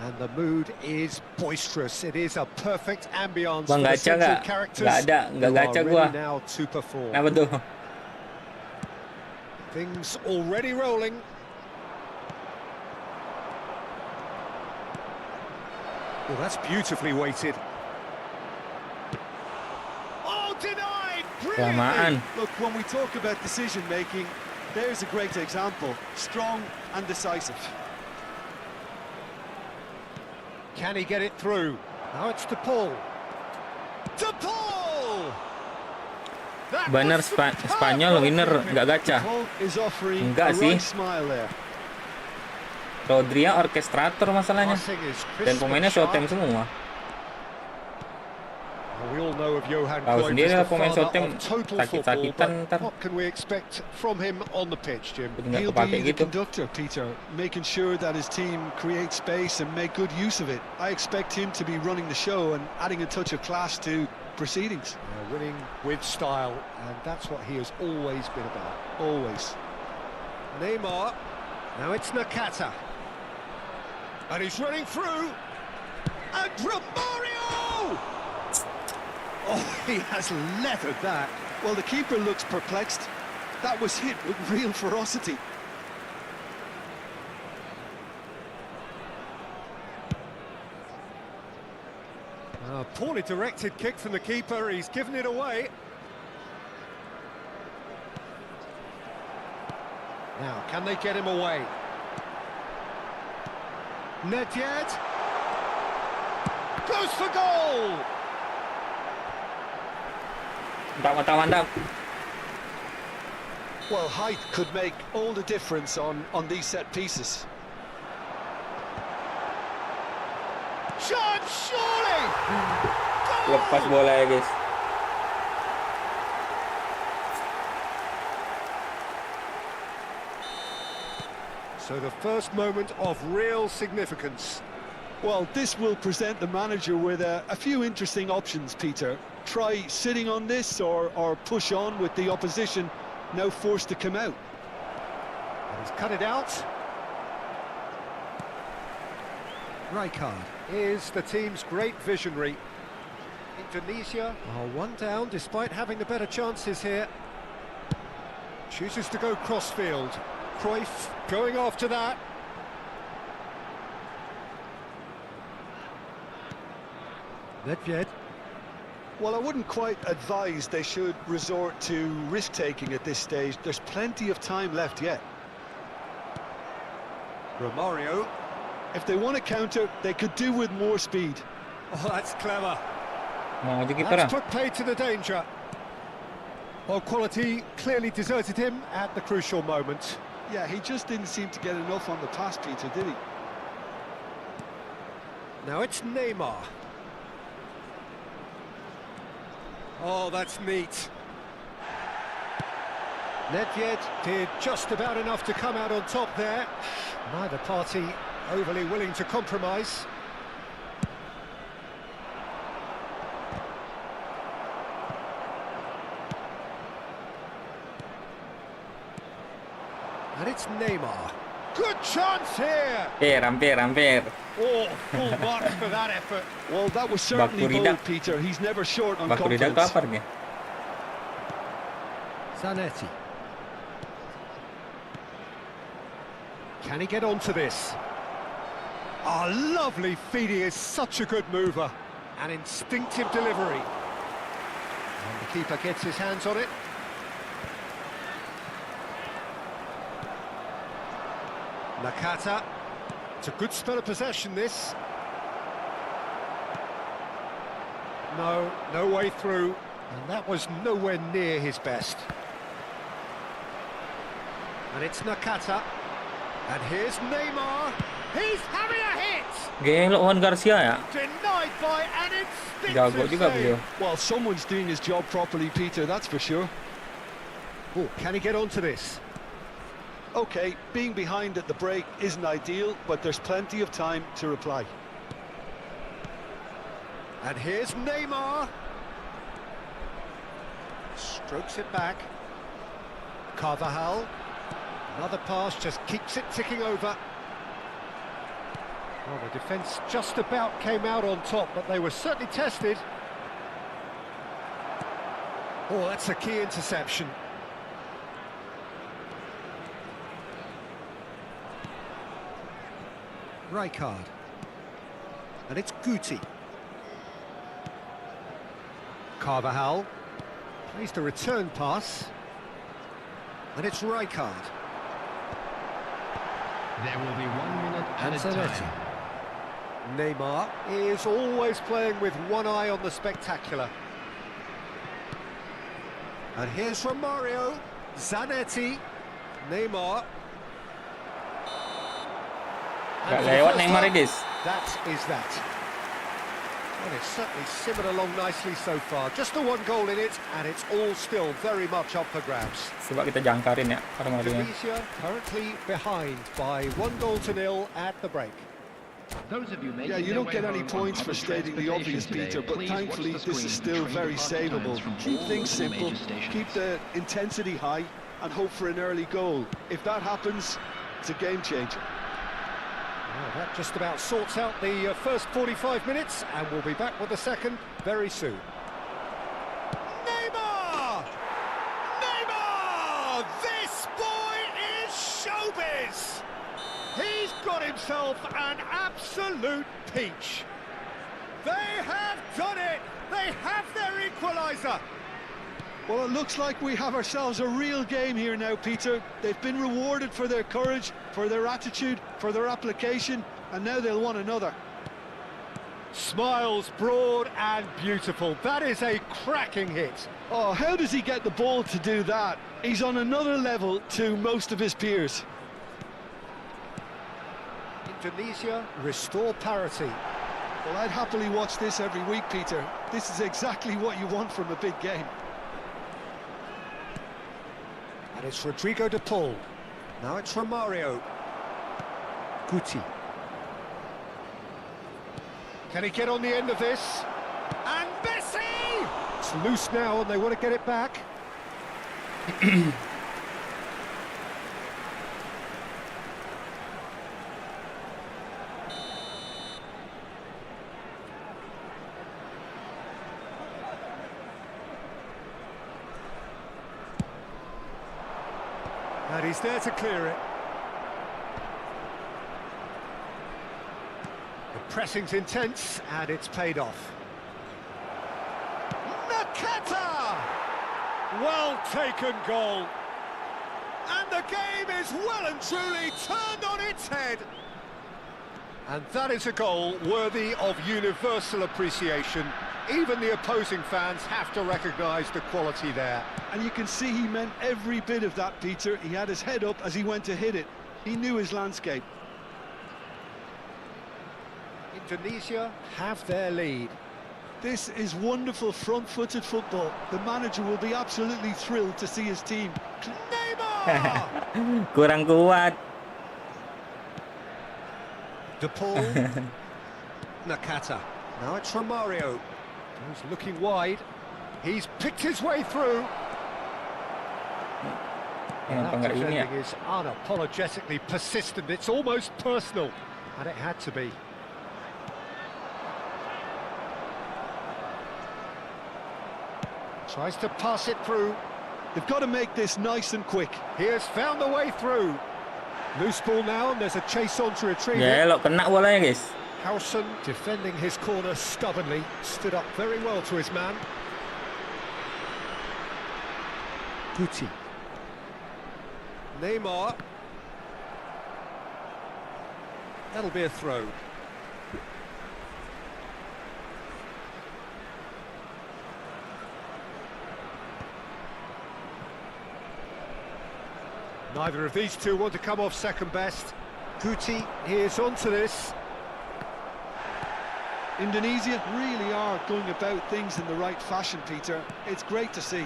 And the mood is boisterous. It is a perfect ambience Bang, for the gacha central nggak? characters Nggak ada, nggak who gacha are gua. ready now to perform. Kenapa tuh? Things already rolling. Well, that's beautifully weighted. Oh, denied! Kelamaan. Look, when we talk about decision-making, there's a great example. Strong and decisive. Can he get it through? Now it's to Paul. To Paul! That Bener, was superb Spanyol winner nggak gacha. Paul is offering Enggak a sih. right smile there. Rodri orkestrator masalahnya. Passing is crisp Dan pemainnya and sharp. short time semua. We all know of Johan Tahu Cruyff sendiri as lah the pemain father short time of total sakit-sakitan football, ntar. but what can we expect from him on the pitch, Jim? Jadi nggak He'll kepake be the gitu. conductor, Peter, making sure that his team creates space and make good use of it. I expect him to be running the show and adding a touch of class to proceedings. Winning with style, and that's what he has always been about. Always. Neymar, now it's Nakata. And he's running through, and Romario! Oh, he has leathered that. Well, the keeper looks perplexed. That was hit with real ferocity. A poorly directed kick from the keeper, he's given it away. Now, can they get him away? Nedved goes for goal! Mantap, mantap, mantap. Well, height could make all the difference on these set pieces. Shot, surely! Lepas bola ya, guys. So the first moment of real significance. Well, this will present the manager with a few interesting options, Peter. Try sitting on this or push on with the opposition now forced to come out. And he's cut it out. Rijkaard is the team's great visionary. Indonesia are one down despite having the better chances here. Chooses to go crossfield. Cruyff going after that. Nedved. Well, I wouldn't quite advise they should resort to risk-taking at this stage. There's plenty of time left yet. Romario. If they want to counter, they could do with more speed. Oh, that's clever. Mau aja kiper That's ah. put play to the danger. Well, quality clearly deserted him at the crucial moment. Yeah, he just didn't seem to get enough on the pass, Peter, did he? Now it's Neymar. Oh, that's neat. Nedved did just about enough to come out on top there. Neither party overly willing to compromise. And it's Neymar. Good chance here. Hampir. Oh, full marks for that effort. Well, that was certainly Bakuridak. bold, Peter. He's never short on Bakuridak confidence. kapar nih. Zanetti. Can he get onto this? Oh, lovely feed. He is such a good mover. An instinctive delivery. And the keeper gets his hands on it. Nakata. It's a good spell of possession, this. No way through. And that was nowhere near his best. And it's Nakata. And here's Neymar. He's having a hit! Gaya Juan Garcia ya. Denied by an Jago instinctive juga beliau. save. Well, someone's doing his job properly, Peter, that's for sure. Oh, can he get onto this? OK, being behind at the break isn't ideal, but there's plenty of time to reply. And here's Neymar. Strokes it back. Carvajal. Another pass, just keeps it ticking over. Well, the defence just about came out on top, but they were certainly tested. Oh, that's a key interception. Rijkaard. And it's Guti. Carvajal. Plays the return pass. And it's Rijkaard. There will be 1 minute And added Zanetti. time. Neymar is always playing with one eye on the spectacular. And here's Romario, Zanetti, Neymar. Gak And lewat first Neymar half, Idis. That is that. Well, it's certainly simmered along nicely so far. Just the one goal in it, and it's all still very much up for grabs. Coba kita jangkarin ya Armadanya. Tunisia currently behind by 1-0 at the break. Those of you making Yeah, you their don't way get any home on points for public stating the obvious, transportation Peter, today, but please watch thankfully the this is screens still showing very the bus times savable. from Keep all things of the simple, major stations. keep the intensity high, and hope for an early goal. If that happens, it's a game changer. Well, that just about sorts out the first 45 minutes, and we'll be back with the second very soon. Neymar! Neymar! This boy is showbiz! He's got himself an absolute peach. They have done it! They have their equaliser! Well, it looks like we have ourselves a real game here now, Peter. They've been rewarded for their courage, for their attitude, for their application, and now they'll want another. Smiles broad and beautiful. That is a cracking hit. Oh, how does he get the ball to do that? He's on another level to most of his peers. Indonesia restore parity. Well, I'd happily watch this every week, Peter. This is exactly what you want from a big game. And it's Rodrigo de Paul. Now it's Romario. Guti. Can he get on the end of this? And Messi! It's loose now and they want to get it back. And he's there to clear it. The pressing's intense, and it's paid off. Nakata! Well taken goal. And the game is well and truly turned on its head. And that is a goal worthy of universal appreciation. Even the opposing fans have to recognise the quality there. And you can see he meant every bit of that, Peter. He had his head up as he went to hit it. He knew his landscape. Indonesia have their lead. This is wonderful front-footed football. The manager will be absolutely thrilled to see his team. Neymar! Kurang kuat. De Paul. Nakata. Now it's Romario. He's looking wide. He's picked his way through. Well, Kenapa that nggak ini ya? defending is unapologetically persistent. It's almost personal, and it had to be. Tries to pass it through. They've got to make this nice and quick. He has found a way through. Loose ball now, and there's a chase on to retrieve Ya it. elok kena bolanya guys. Howson defending his corner stubbornly, stood up very well to his man. Guti. Neymar. That'll be a throw. Neither of these two want to come off second best. Guti, he is onto this. Indonesia really are going about things in the right fashion, Peter. It's great to see.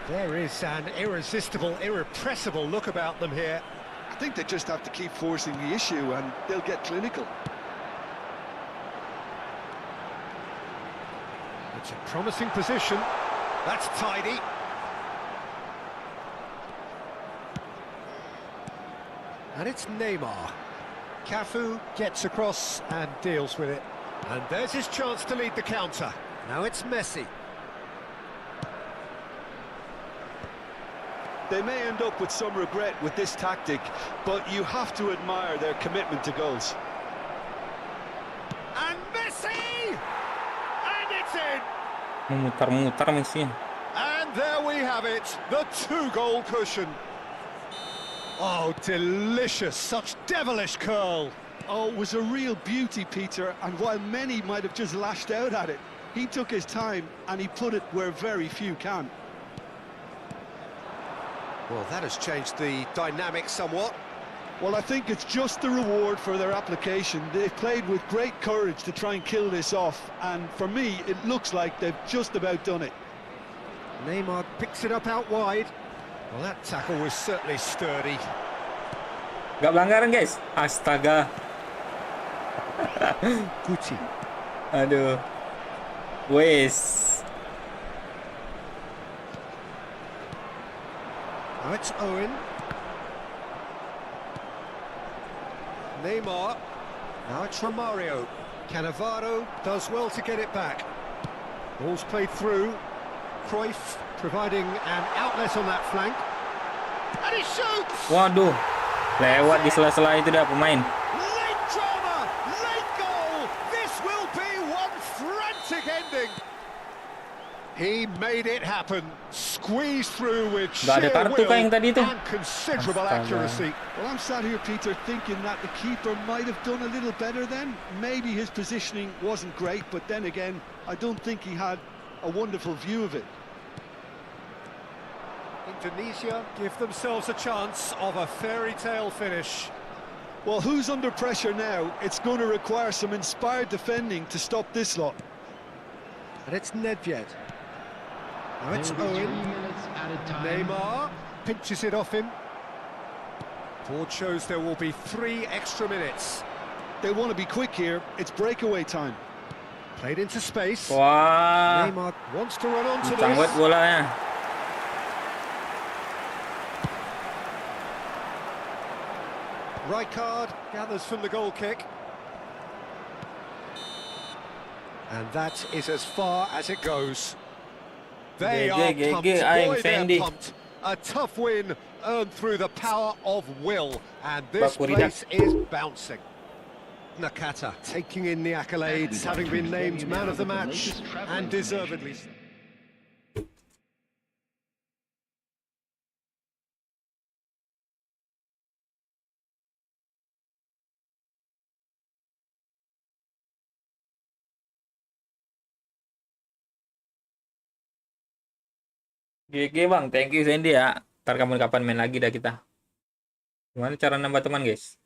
There is an irresistible, irrepressible look about them here. I think they just have to keep forcing the issue and they'll get clinical. It's a promising position. That's tidy. And it's Neymar. Cafu gets across and deals with it. And there's his chance to lead the counter. Now it's Messi. They may end up with some regret with this tactic, but you have to admire their commitment to goals. And Messi! And it's in! Memutar-mutar Messi. And there we have it, the two-goal cushion. Oh, delicious, such devilish curl. Oh, it was a real beauty, Peter, and while many might have just lashed out at it, he took his time and he put it where very few can. Well, that has changed the dynamic somewhat. Well, I think it's just the reward for their application. They've played with great courage to try and kill this off, and for me, it looks like they've just about done it. Neymar picks it up out wide. Well, that tackle was certainly sturdy. Gak pelanggaran guys. Astaga. Guti. Aduh. Wes. Now it's Owen. Neymar. Now it's Romario. Cannavaro does well to get it back. Ball's played through. Cruyff providing an outlet on that flank. And he shoots! Waduh. Lewat di sela-sela itu dah pemain. Late drama! Late goal! This will be one frantic ending! He made it happen. Squeezed through with Gak ada sheer kartu will kah yang tadi itu? and considerable Astaga. accuracy. Well, I'm sat here, Peter, thinking that the keeper might have done a little better then. Maybe his positioning wasn't great, but then again, I don't think he had a wonderful view of it. Indonesia give themselves a chance of a fairy tale finish. Well, who's under pressure now? It's going to require some inspired defending to stop this lot. And it's Nedved. Now it's There will be 3 Owen. minutes added time. Neymar pinches it off him. Board shows there will be 3 extra minutes. They want to be quick here. It's breakaway time. Played into space. Wah. Neymar wants to run onto Kencang banget this. bolanya. Rijkaard gathers from the goal kick. And that is as far as it goes. They are pumped. I'm Boy, they're Fendi. pumped. A tough win earned through the power of will. And this Bakurida. place is bouncing. Nakata taking in the accolades, having been named man of the match, and deservedly so. GG bang, thank you Sandy ya. Ntar kapan-kapan main lagi dah kita. Gimana cara nambah teman guys?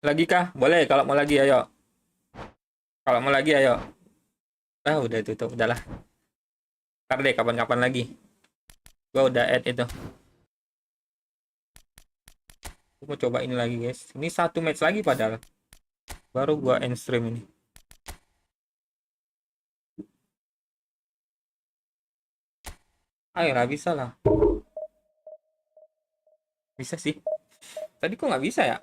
Lagi kah? Boleh, kalau mau lagi ayo. Kalau mau lagi ayo. Ah, udah tutup, udahlah. Ntar deh kapan-kapan lagi. Gua udah add itu. Aku mau coba ini lagi guys. Ini 1 match lagi padahal. Baru gua end stream ini. Ayolah, bisa lah. Bisa sih. Tadi kok nggak bisa ya?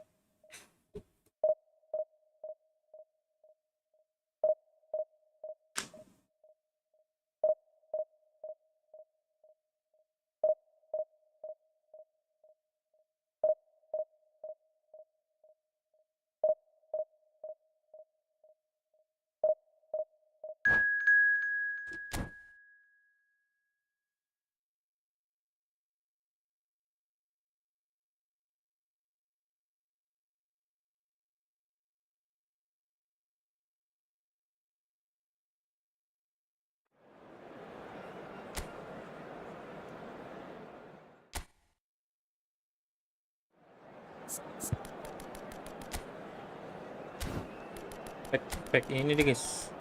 Pack ini deh guys.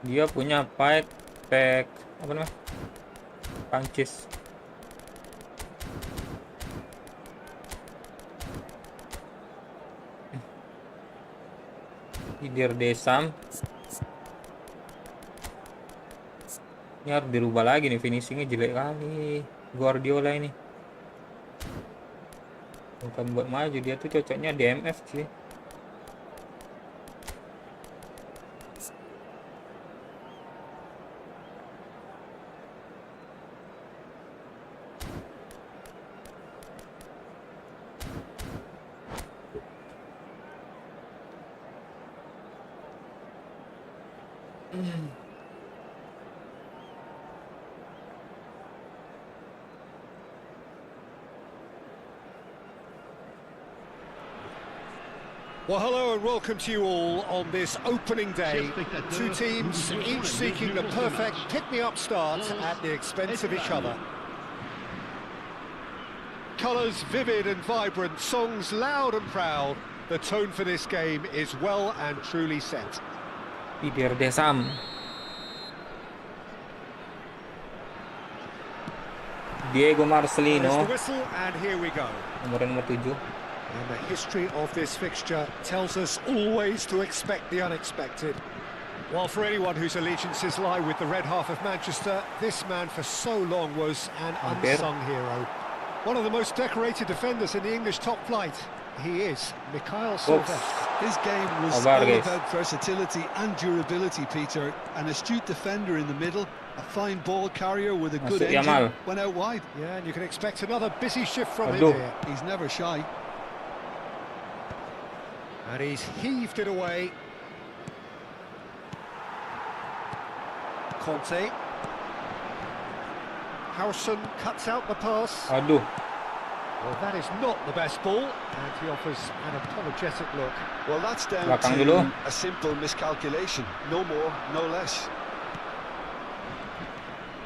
Dia punya pack apa namanya? Prancis. Hidir Desam. Ini harus dirubah lagi nih, finishingnya jelek kali. Guardiola ini. Bukan buat maju, dia tuh cocoknya DMF sih. Well, hello and welcome to you all on this opening day. Two teams, each seeking the perfect pick-me-up start at the expense of each other. Colours vivid and vibrant, songs loud and proud. The tone for this game is well and truly set. Hidir Desam. Diego Marcelino. There's the whistle and here we go. Nomor 7. And the history of this fixture tells us always to expect the unexpected. While for anyone whose allegiances lie with the red half of Manchester, this man for so long was an unsung hero. One of the most decorated defenders in the English top flight. He is Mikhail Silvestre. His game was all about versatility and durability, Peter. An astute defender in the middle, a fine ball carrier with a good engine, went out wide. Yeah, and you can expect another busy shift from him here. He's never shy. And he's heaved it away. Conte. Howson cuts out the pass. Aduh. Well, that is not the best ball, and he offers an apologetic look. Well, that's down to a simple miscalculation. No more, no less.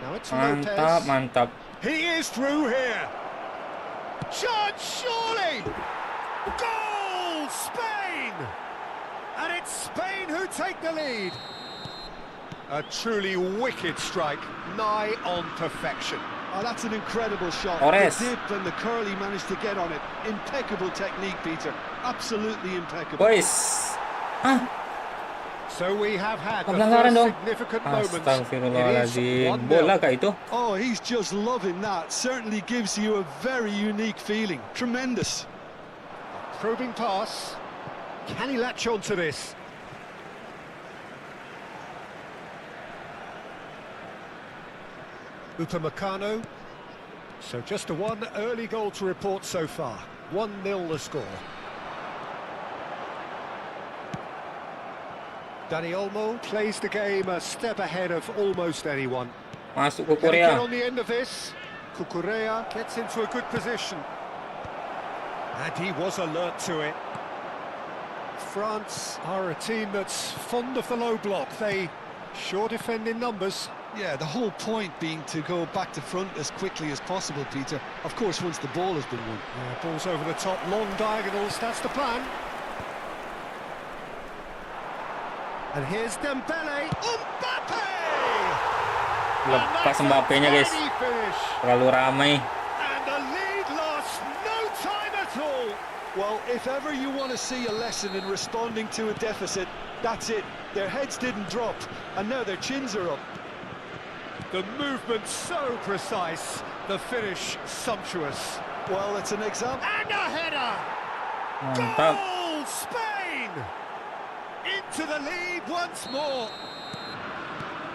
Now it's Lopez. Mantap. He is through here. Chance, surely! Goal! Spain! And it's Spain who take the lead. A truly wicked strike, nigh on perfection. Oh, that's an incredible shot. Torres. The dip and the curl he managed to get on it. Impeccable technique, Peter. Absolutely impeccable. Boys. So we have had the first significant moment. Astagfirullahaladzim. Bola kah itu? Oh, he's just loving that. Certainly gives you a very unique feeling. Tremendous. Probing pass. Can he latch on to this? Upamecano. So just a one early goal to report so far. 1-0 the score. Dani Olmo plays the game a step ahead of almost anyone. Masuk ke Can he get Korea. on the end of this? Cucurella gets into a good position. And he was alert to it. France are a team that's fond of the low block. They sure defend in numbers. Yeah, the whole point being to go back to front as quickly as possible, Peter. Of course, once the ball has been won. Yeah, balls over the top, long diagonals, that's the plan. And here's Dembele. Mbappe! Lepas Mbappe-nya, guys. Terlalu ramai. And the lead lost no time at all. Well, if ever you want to see a lesson in responding to a deficit, that's it. Their heads didn't drop, and now their chins are up. The movement so precise, the finish sumptuous. Well, it's an example. And a header! Mantap. Goal, Spain! Into the lead once more.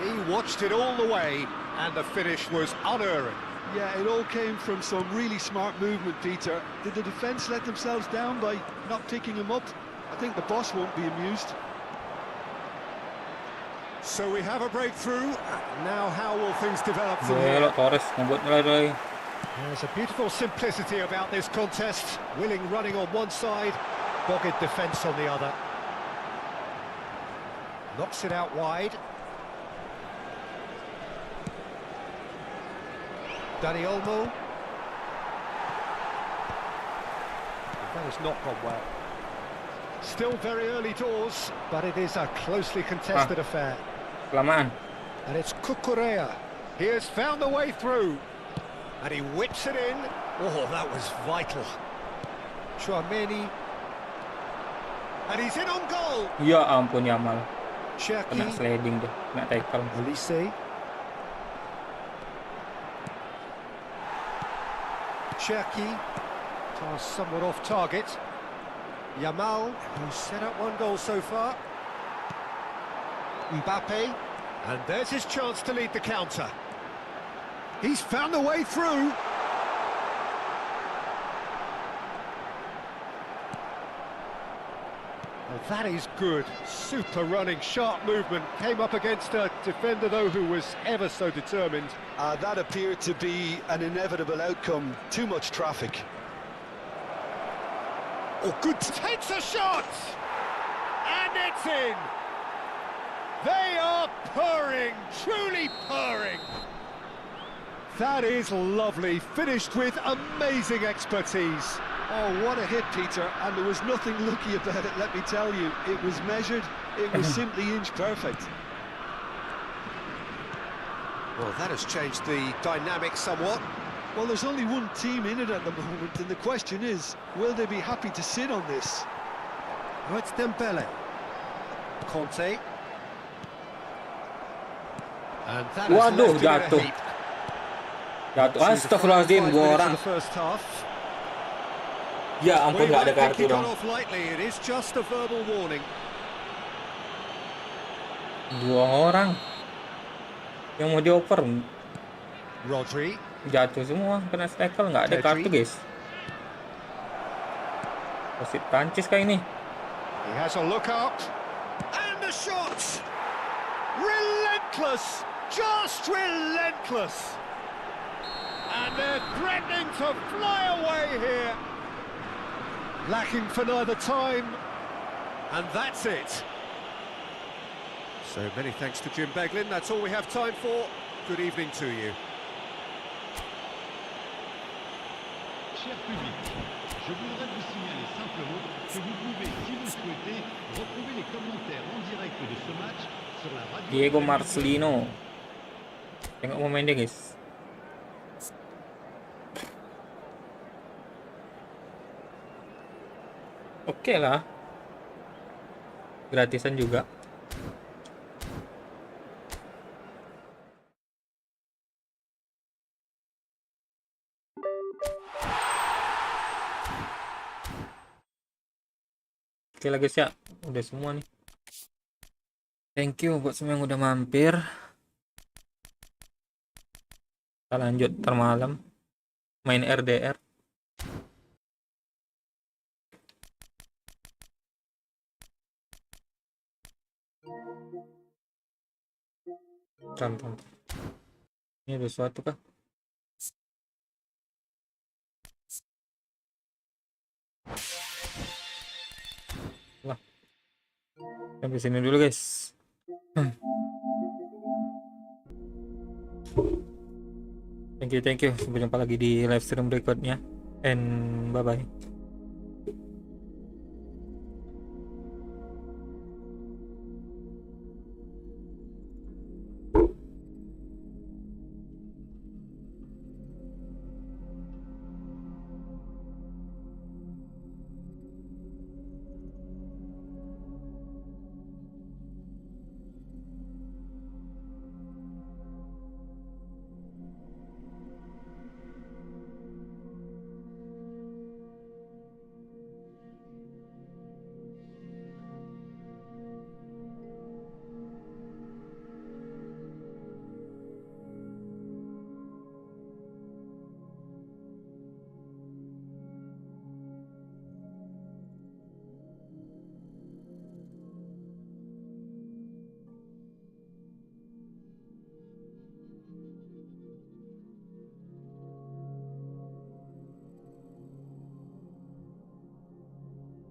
He watched it all the way, and the finish was unerring. Yeah, it all came from some really smart movement, Peter. Did the defence let themselves down by not picking him up? I think the boss won't be amused. So we have a breakthrough. Now how will things develop from here? Belok Torres ngebut lagi. There's a beautiful simplicity about this contest. Willing running on one side, dogged defence on the other. Knocks it out wide. Dani Olmo. That has not gone well. Still very early doors, but it is a closely contested affair. Kelamaan. And it's Cucurella. He has found the way through. And he whips it in. Oh, that was vital. Chouameni. And he's in on goal. Ya ampun Yamal. Kena Cherki. sliding deh, kena tackle. Olise. Cherki. Pass somewhat off target. Yamal, who's set up one goal so far. Mbappe. And there's his chance to lead the counter. He's found the way through. Well, that is good. Super running, sharp movement. Came up against a defender, though, who was ever so determined. That appeared to be an inevitable outcome. Too much traffic. Oh, good. Takes a shot! And it's in! They are purring, truly purring. That is lovely, finished with amazing expertise. Oh, what a hit, Peter, and there was nothing lucky about it, let me tell you. It was measured, it was simply inch perfect. Well, that has changed the dynamic somewhat. Well, there's only one team in it at the moment, and the question is, will they be happy to sit on this? Oh, it's Dembele. Conte. And that has Waduh, left him in a jatuh. heap. Jatuh. See the final Astagfirullahaladzim, 5 dua minutes of orang. the first half. Ya ampun, We nggak ada won't think kartu he got dong. off lightly. It is just a verbal warning. Dua orang yang mau dioper Rodri. jatuh semua, kena tackle, nggak ada Pedri. kartu guys. Wasit Prancis kayak ini. He has a look up. And the shot! Relentless! Just relentless! And they're threatening to fly away here. Lacking for neither time. And that's it. So many thanks to Jim Beglin. That's all we have time for. Good evening to you. Cher public, je voudrais vous signaler simplement que vous pouvez, si vous le souhaitez, retrouver les commentaires en direct de ce match sur la radio. Diego Marcelino. Tengok pemain dia guys. Oke lah. Gratisan juga. Oke lah guys ya, udah semua nih. Thank you buat semua yang udah mampir. Kita lanjut termalam main RDR. Tonton. Ini ada sesuatu kah? Lah. Sampai sini dulu guys. Thank you. Sampai jumpa lagi di live stream berikutnya. And bye bye.